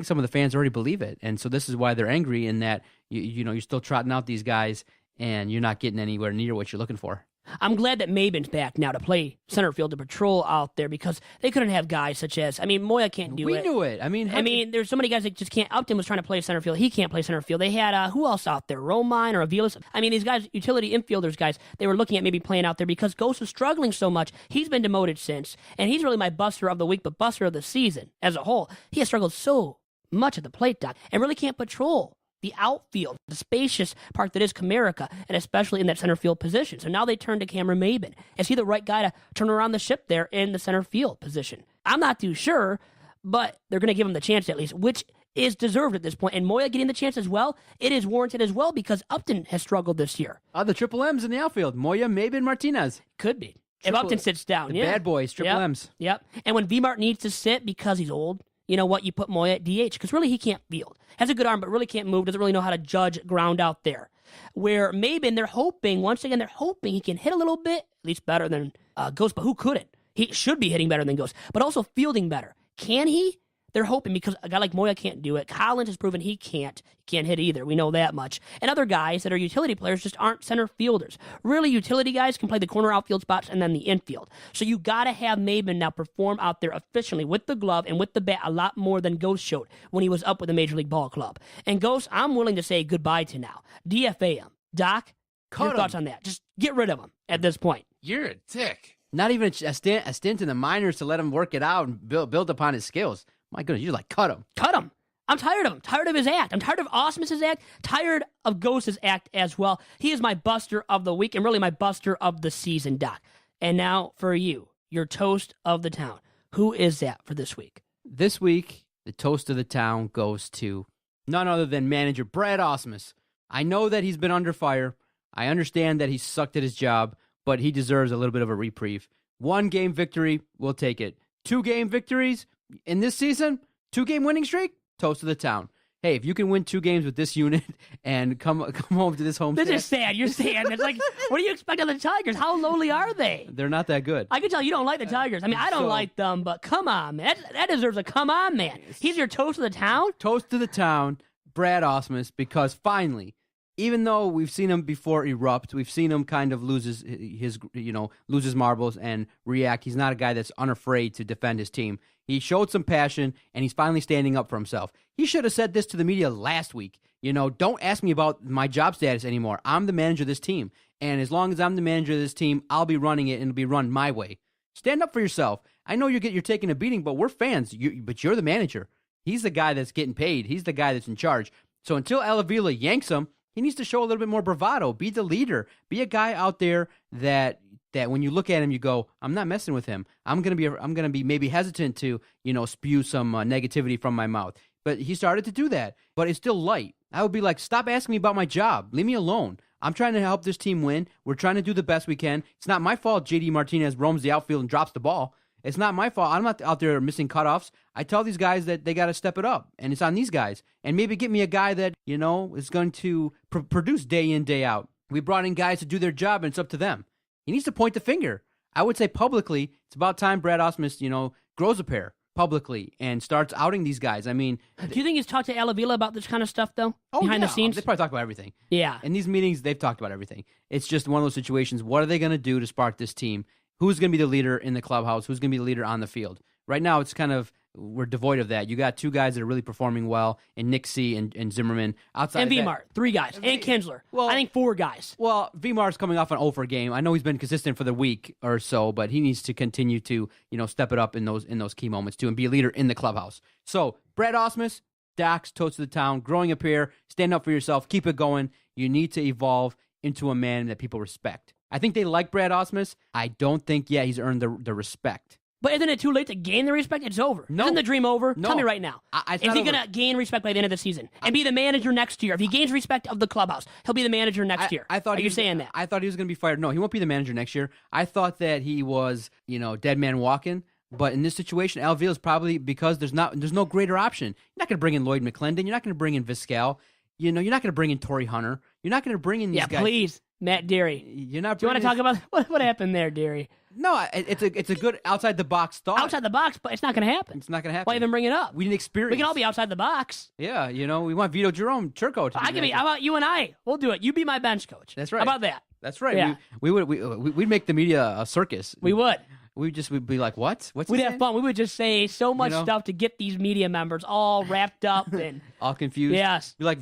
some of the fans already believe it, and so this is why they're angry in that you're still trotting out these guys and you're not getting anywhere near what you're looking for. I'm glad that Maben's back now to play center field to patrol out there because they couldn't have guys such as, Moya can't do it. We knew it. There's so many guys that just can't. Upton was trying to play center field. He can't play center field. They had, who else out there? Romine or Avilas. These guys, utility infielders guys, they were looking at maybe playing out there because Ghost was struggling so much. He's been demoted since, and he's really my buster of the week, but buster of the season as a whole. He has struggled so much at the plate, Doc, and really can't patrol the outfield, the spacious part that is Comerica, and especially in that center field position. So now they turn to Cameron Maben. Is he the right guy to turn around the ship there in the center field position? I'm not too sure, but they're going to give him the chance at least, which is deserved at this point. And Moya getting the chance as well, it is warranted as well because Upton has struggled this year. The triple M's in the outfield. Moya, Maben, Martinez. Could be. If Upton sits down, the bad boys, triple M's. Yep. And when V-Mart needs to sit because he's old, you know what? You put Moya at DH because really he can't field. Has a good arm, but really can't move. Doesn't really know how to judge ground out there. Where Maben, they're hoping he can hit a little bit, at least better than Ghost, but who couldn't? He should be hitting better than Ghost, but also fielding better. Can he? They're hoping because a guy like Moya can't do it. Collins has proven he can't hit either. We know that much. And other guys that are utility players just aren't center fielders. Really, utility guys can play the corner outfield spots and then the infield. So you got to have Maben now perform out there efficiently with the glove and with the bat a lot more than Ghost showed when he was up with the Major League Ball Club. And Ghost, I'm willing to say goodbye to now. DFA him. Doc, your thoughts on that? Just get rid of him at this point. You're a dick. Not even a stint in the minors to let him work it out and build upon his skills. My goodness, you're like, cut him. Cut him. I'm tired of him. Tired of his act. I'm tired of Ausmus's act. Tired of Ghost's act as well. He is my buster of the week and really my buster of the season, Doc. And now for you, your toast of the town. Who is that for this week? This week, the toast of the town goes to none other than manager Brad Ausmus. I know that he's been under fire. I understand that he sucked at his job, but he deserves a little bit of a reprieve. 1-game victory, we'll take it. 2-game victories in this season, 2-game winning streak, toast of the town. Hey, if you can win 2 games with this unit and come home to this home, this is sad. You're sad. It's like, what do you expect of the Tigers? How lowly are they? They're not that good. I can tell you don't like the Tigers. I don't like them, but come on, man. That deserves a come on, man. He's your toast of the town? Toast to the town, Brad Ausmus, because finally, even though we've seen him before erupt, we've seen him kind of lose his marbles and react. He's not a guy that's unafraid to defend his team. He showed some passion, and he's finally standing up for himself. He should have said this to the media last week. Don't ask me about my job status anymore. I'm the manager of this team, and as long as I'm the manager of this team, I'll be running it, and it'll be run my way. Stand up for yourself. I know you're taking a beating, but we're fans. But you're the manager. He's the guy that's getting paid. He's the guy that's in charge. So until Alavila yanks him, he needs to show a little bit more bravado. Be the leader. Be a guy out there that when you look at him, you go, I'm not messing with him. I'm gonna be maybe hesitant to spew some negativity from my mouth. But he started to do that. But it's still light. I would be like, stop asking me about my job. Leave me alone. I'm trying to help this team win. We're trying to do the best we can. It's not my fault JD Martinez roams the outfield and drops the ball. It's not my fault. I'm not out there missing cutoffs. I tell these guys that they got to step it up, and it's on these guys. And maybe get me a guy that, is going to produce day in, day out. We brought in guys to do their job, and it's up to them. He needs to point the finger. I would say publicly, it's about time Brad Ausmus, grows a pair publicly and starts outing these guys. I mean, do you think he's talked to Alavila about this kind of stuff, though? Behind the scenes? They probably talk about everything. Yeah. In these meetings, they've talked about everything. It's just one of those situations. What are they going to do to spark this team? Who's going to be the leader in the clubhouse? Who's going to be the leader on the field? Right now, it's kind of, we're devoid of that. You got two guys that are really performing well, and Nick C. and Zimmerman. Outside and of Vmar, 3 guys. And Kinsler. Well, I think 4 guys. Well, Vmar's coming off an 0 for game. I know he's been consistent for the week or so, but he needs to continue to, step it up in those key moments too and be a leader in the clubhouse. So, Brad Ausmus, Dax, toast of the town, growing a pair, stand up for yourself, keep it going. You need to evolve into a man that people respect. I think they like Brad Ausmus. I don't think yet he's earned the respect. But isn't it too late to gain the respect? It's over. No. Isn't the dream over? No. Tell me right now. Is he going to gain respect by the end of the season and be the manager next year? If he gains respect of the clubhouse, he'll be the manager next year. Are you saying that? I thought he was going to be fired. No, he won't be the manager next year. I thought that he was, dead man walking. But in this situation, Alville is probably there's no greater option. You're not going to bring in Lloyd McClendon. You're not going to bring in Vizquel. You're not going to bring in Torrey Hunter. You're not going to bring in these guys. Yeah, please, Matt Deary. You're not. Do you want to talk about what happened there, Deary? No, it's a good outside the box thought. Outside the box, but it's not going to happen. It's not going to happen. Why even bring it up? We need experience. We can all be outside the box. Yeah, we want Vito, Jerome, Chirco. How about you and I? We'll do it. You be my bench coach. That's right. How about that? That's right. Yeah. We'd make the media a circus. We would. We'd be like, what? We'd have fun. We would just say so much stuff to get these media members all wrapped up and all confused. Yes. Be like,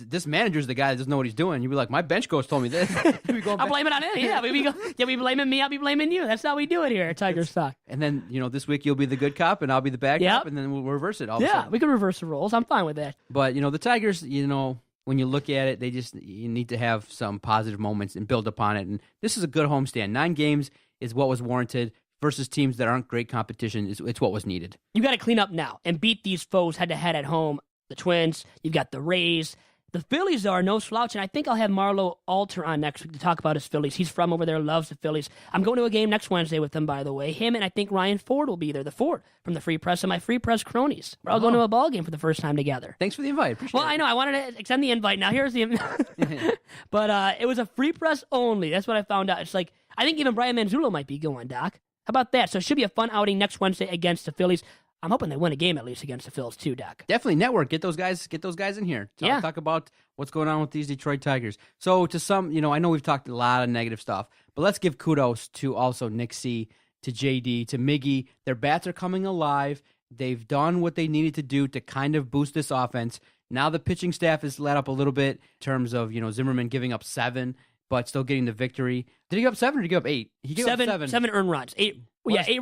this manager's the guy that doesn't know what he's doing. You'd be like, my bench coach told me this. I'll blame it on him. Yeah, we blaming me. I'll be blaming you. That's how we do it here at Tigers Talk. And then this week you'll be the good cop and I'll be the bad cop, and then we'll reverse it. Yeah, we can reverse the roles. I'm fine with that. But the Tigers, when you look at it, you need to have some positive moments and build upon it. And this is a good homestand. 9 games is what was warranted. Versus teams that aren't great competition, it's what was needed. You got to clean up now and beat these foes head-to-head at home. The Twins, you've got the Rays. The Phillies are no slouch, and I think I'll have Marlo Alter on next week to talk about his Phillies. He's from over there, loves the Phillies. I'm going to a game next Wednesday with him, by the way. Him and I think Ryan Ford will be there, the Ford from the Free Press and my Free Press cronies. We're all going to a ball game for the first time together. Thanks for the invite. Appreciate it. I know. I wanted to extend the invite. Now here's the invite. But it was a Free Press only. That's what I found out. It's like, I think even Brian Manzullo might be going, Doc. How about that? So it should be a fun outing next Wednesday against the Phillies. I'm hoping they win a game at least against the Phils too, Doc. Definitely network. Get those guys in here. Talk about what's going on with these Detroit Tigers. So to some, I know we've talked a lot of negative stuff, but let's give kudos to also Nick C, to JD, to Miggy. Their bats are coming alive. They've done what they needed to do to kind of boost this offense. Now the pitching staff is let up a little bit in terms of, Zimmerman giving up 7. But still getting the victory. Did he give up 7 or did he give up 8? He gave up 7. 7 earned runs. 8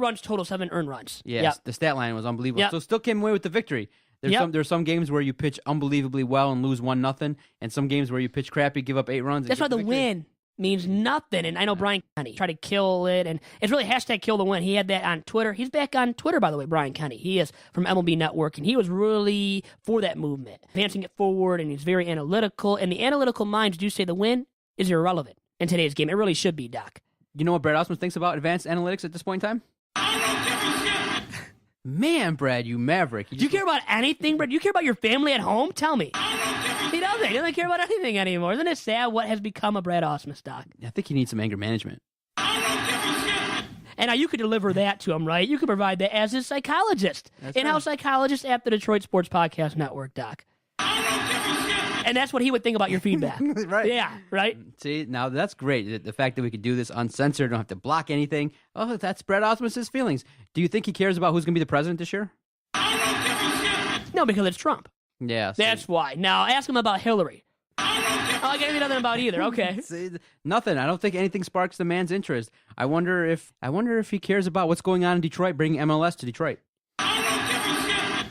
runs total, 7 earned runs. Yes, yep. The stat line was unbelievable. Yep. So still came away with the victory. There's some games where you pitch unbelievably well and lose 1-0, and some games where you pitch crappy, give up 8 runs. That's why the win means nothing. And I know Brian Kenny tried to kill it, and it's really hashtag kill the win. He had that on Twitter. He's back on Twitter, by the way, Brian Kenny. He is from MLB Network, and he was really for that movement, advancing it forward, and he's very analytical. And the analytical minds do say the win is irrelevant in today's game. It really should be, Doc. You know what Brad Ausmus thinks about advanced analytics at this point in time? I don't give a shit. Man, Brad, you maverick. Do you care about anything, Brad? Do you care about your family at home? Tell me. I don't give a shit. He doesn't. He doesn't care about anything anymore. Isn't it sad what has become of Brad Ausmus, Doc? I think he needs some anger management. I don't give a shit. And now you could deliver that to him, right? You could provide that as his psychologist. In-house psychologist at the Detroit Sports Podcast Network, Doc. I don't give a shit. And that's what he would think about your feedback. Right. Yeah, right? See, now that's great. The fact that we could do this uncensored, don't have to block anything. Oh, that's Brad Ausmus's feelings. Do you think he cares about who's going to be the president this year? I don't give a shit. No, because it's Trump. Yeah. That's why. Now, ask him about Hillary. I don't give a I can't do nothing about either. Okay. See, nothing. I don't think anything sparks the man's interest. I wonder if he cares about what's going on in Detroit, bringing MLS to Detroit. I don't give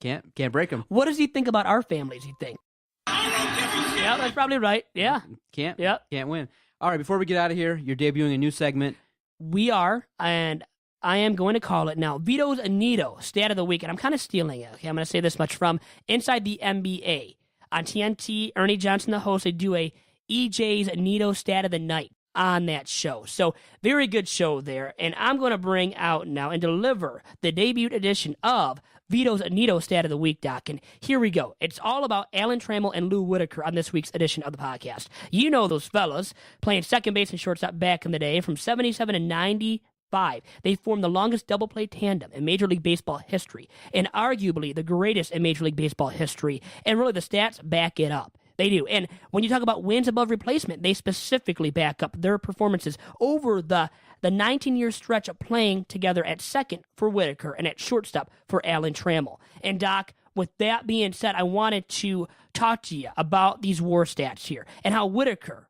a shit. Can't break him. What does he think about our families, you think? I don't give a shit. Yeah, that's probably right. Yeah. Can't win. All right, before we get out of here, you're debuting a new segment. We are, and I am going to call it now Vito's Neato Stat of the Week, and I'm kind of stealing it. Okay, I'm going to say this much from Inside the NBA. on TNT. Ernie Johnson, the host, they do a EJ's Neato Stat of the Night on that show. So very good show there. And I'm going to bring out now and deliver the debut edition of Vito's Neato Stat of the Week, Doc. And here we go. It's all about Alan Trammell and Lou Whitaker on this week's edition of the podcast. You know those fellas playing second base and shortstop back in the day from 77 to 95. They formed the longest double play tandem in Major League Baseball history, and arguably the greatest in Major League Baseball history. And really, the stats back it up. They do. And when you talk about wins above replacement, they specifically back up their performances over the 19-year stretch of playing together at second for Whitaker and at shortstop for Alan Trammell. And, Doc, with that being said, I wanted to talk to you about these WAR stats here and how Whitaker,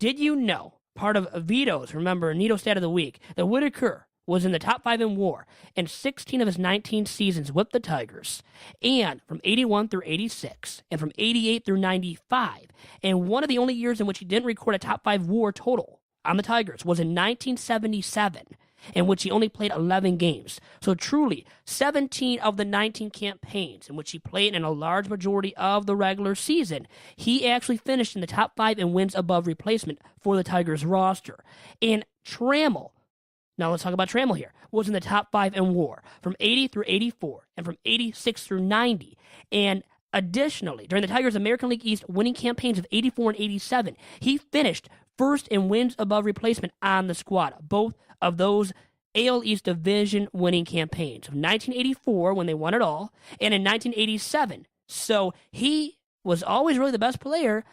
did you know, part of Vito's, remember, Neato Stat of the Week, that Whitaker was in the top 5 in WAR in 16 of his 19 seasons with the Tigers, and from 81 through 86, and from 88 through 95, and one of the only years in which he didn't record a top 5 WAR total on the Tigers was in 1977, in which he only played 11 games. So truly, 17 of the 19 campaigns in which he played in a large majority of the regular season, he actually finished in the top 5 in wins above replacement for the Tigers roster. And Trammell, now let's talk about Trammell here, was in the top 5 in WAR from 80 through 84 and from 86 through 90. And additionally, during the Tigers' American League East winning campaigns of 84 and 87, he finished first in wins above replacement on the squad. Both of those AL East division winning campaigns of 1984 when they won it all, and in 1987. So he was always really the best player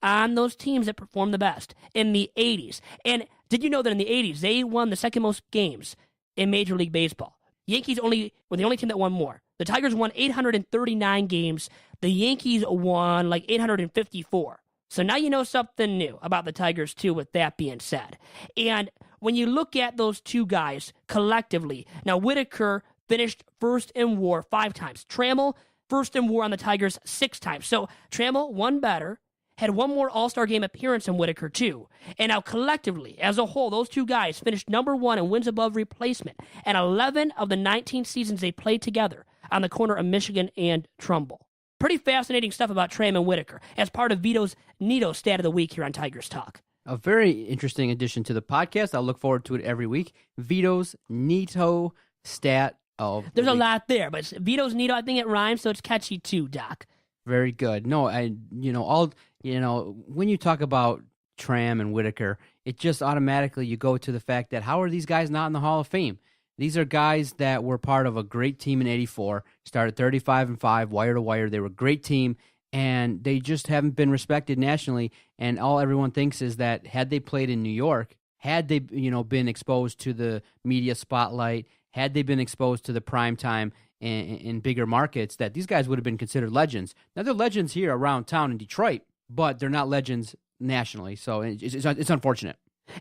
on those teams that performed the best in the 80s. And did you know that in the 80s, they won the second most games in Major League Baseball? Yankees were the only team that won more. The Tigers won 839 games. The Yankees won like 854. So now you know something new about the Tigers, too, with that being said. And when you look at those two guys collectively, now Whitaker finished first in WAR 5 times. Trammell, first in WAR on the Tigers 6 times. So Trammell, one better, had one more All-Star Game appearance than Whitaker, too. And now collectively, as a whole, those two guys finished number 1 in wins above replacement and 11 of the 19 seasons they played together on the corner of Michigan and Trumbull. Pretty fascinating stuff about Trammell and Whitaker as part of Vito's Neato Stat of the Week here on Tigers Talk. A very interesting addition to the podcast. I'll look forward to it every week. Vito's Neato Stat of the There's Week. a lot there, but Vito's Neato, I think it rhymes, so it's catchy too, Doc. Very good. No, when you talk about Tram and Whitaker, it just automatically you go to the fact that how are these guys not in the Hall of Fame? These are guys that were part of a great team in '84, started 35-5, wire to wire. They were a great team, and they just haven't been respected nationally. And all everyone thinks is that had they played in New York, had they been exposed to the media spotlight, had they been exposed to the prime time in bigger markets, that these guys would have been considered legends. Now they're legends here around town in Detroit, but they're not legends nationally. So it's unfortunate.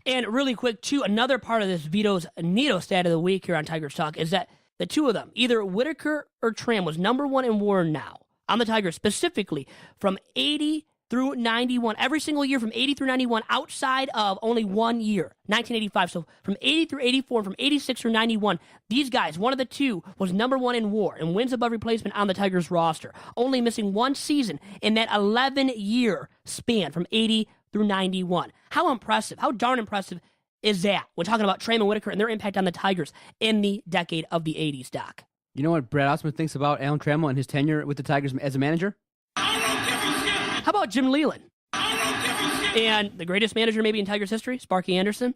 And really quick, too, another part of this Vito's Neato Stat of the Week here on Tigers Talk is that the two of them, either Whitaker or Tram, was number 1 in WAR now on the Tigers, specifically from 80 through 91, every single year from 80 through 91, outside of only one year, 1985. So from 80 through 84, from 86 through 91, these guys, one of the two, was number 1 in WAR and wins above replacement on the Tigers roster, only missing one season in that 11-year span from 80 through 91. How impressive, how darn impressive is that when talking about Trammell and Whitaker and their impact on the Tigers in the decade of the 80s, Doc? You know what Brad Ausmus thinks about Alan Trammell and his tenure with the Tigers as a manager? How about Jim Leyland? And the greatest manager maybe in Tigers history, Sparky Anderson?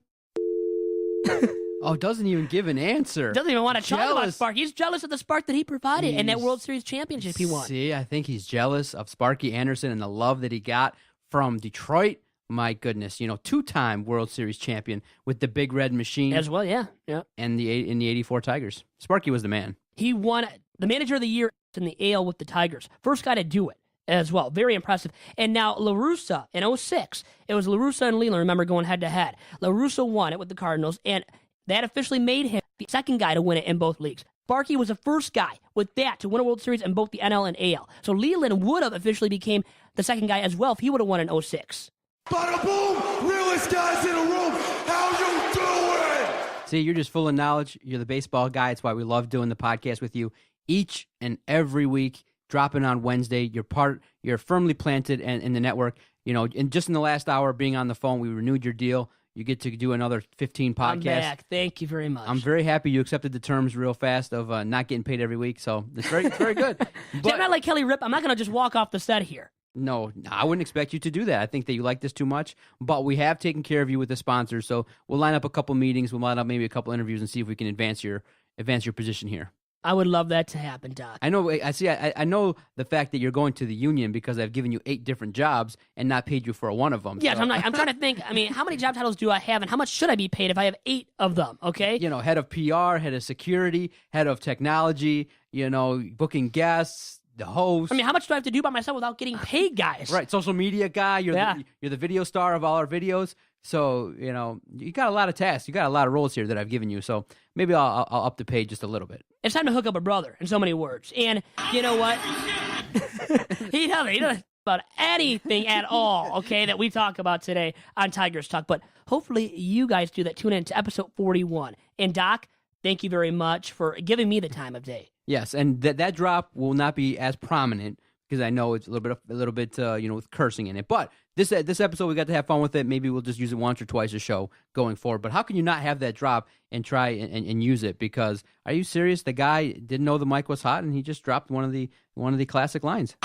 Oh, doesn't even give an answer. Doesn't even want to talk about Sparky. He's jealous of the spark that he provided and that World Series championship he won. See, I think he's jealous of Sparky Anderson and the love that he got from Detroit. My goodness, 2-time World Series champion with the Big Red Machine. As well, yeah. And in the 84 Tigers. Sparky was the man. He won the Manager of the Year in the AL with the Tigers. First guy to do it as well. Very impressive. And now La Russa in 06. It was La Russa and Leyland, remember, going head-to-head. La Russa won it with the Cardinals, and that officially made him the second guy to win it in both leagues. Sparky was the first guy with that to win a World Series in both the NL and AL. So Leyland would have officially became the second guy as well if he would have won in 06. Bada boom! Realest guys in the room, how you doing? See, you're just full of knowledge. You're the baseball guy. It's why we love doing the podcast with you each and every week. dropping on Wednesday. You're firmly planted in the network. And just in the last hour being on the phone, we renewed your deal. You get to do another 15 podcasts. I'm back. Thank you very much. I'm very happy you accepted the terms real fast of not getting paid every week. So it's very good. See, I'm not like Kelly Ripp. I'm not going to just walk off the set here. No, I wouldn't expect you to do that. I think that you like this too much, but we have taken care of you with the sponsors. So we'll line up a couple meetings. We'll line up maybe a couple interviews and see if we can advance your position here. I would love that to happen, Doc. I know. I know the fact that you're going to the union because I've given you 8 different jobs and not paid you for one of them. Yes, so. I'm trying to think. I mean, how many job titles do I have, and how much should I be paid if I have 8 of them? Okay. Head of PR, head of security, head of technology. Booking guests, the host. I mean, how much do I have to do by myself without getting paid, guys? Right, social media guy. You're the video star of all our videos. So you got a lot of tasks. You got a lot of roles here that I've given you. So maybe I'll up the pay just a little bit. It's time to hook up a brother, in so many words. And you know what? he doesn't about anything at all, okay, that we talk about today on Tigers Talk. But hopefully you guys do that. Tune in to episode 41. And Doc, thank you very much for giving me the time of day. Yes, and that drop will not be as prominent because I know it's a little bit with cursing in it. But this episode, we got to have fun with it. Maybe we'll just use it once or twice a show going forward. But how can you not have that drop and try and use it? Because are you serious? The guy didn't know the mic was hot, and he just dropped one of the classic lines.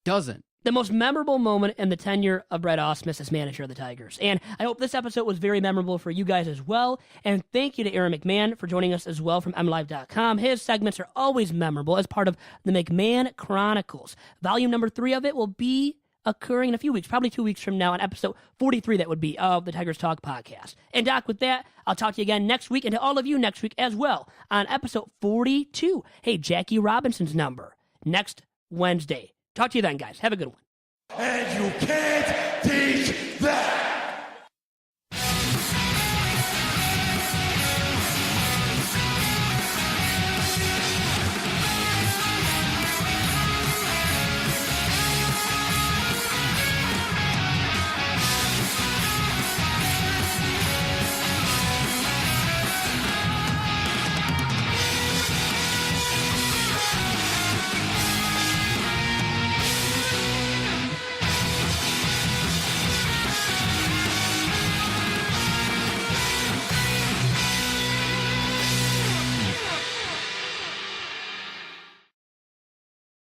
Doesn't. The most memorable moment in the tenure of Brad Ausmus as manager of the Tigers. And I hope this episode was very memorable for you guys as well. And thank you to Aaron McMann for joining us as well from MLive.com. His segments are always memorable as part of the McMann Chronicles. Volume number 3 of it will be occurring in a few weeks, probably 2 weeks from now, on episode 43, that would be, of the Tigers Talk podcast. And Doc, with that, I'll talk to you again next week, and to all of you next week as well on episode 42. Hey, Jackie Robinson's number next Wednesday. Talk to you then, guys. Have a good one. And you can't teach that.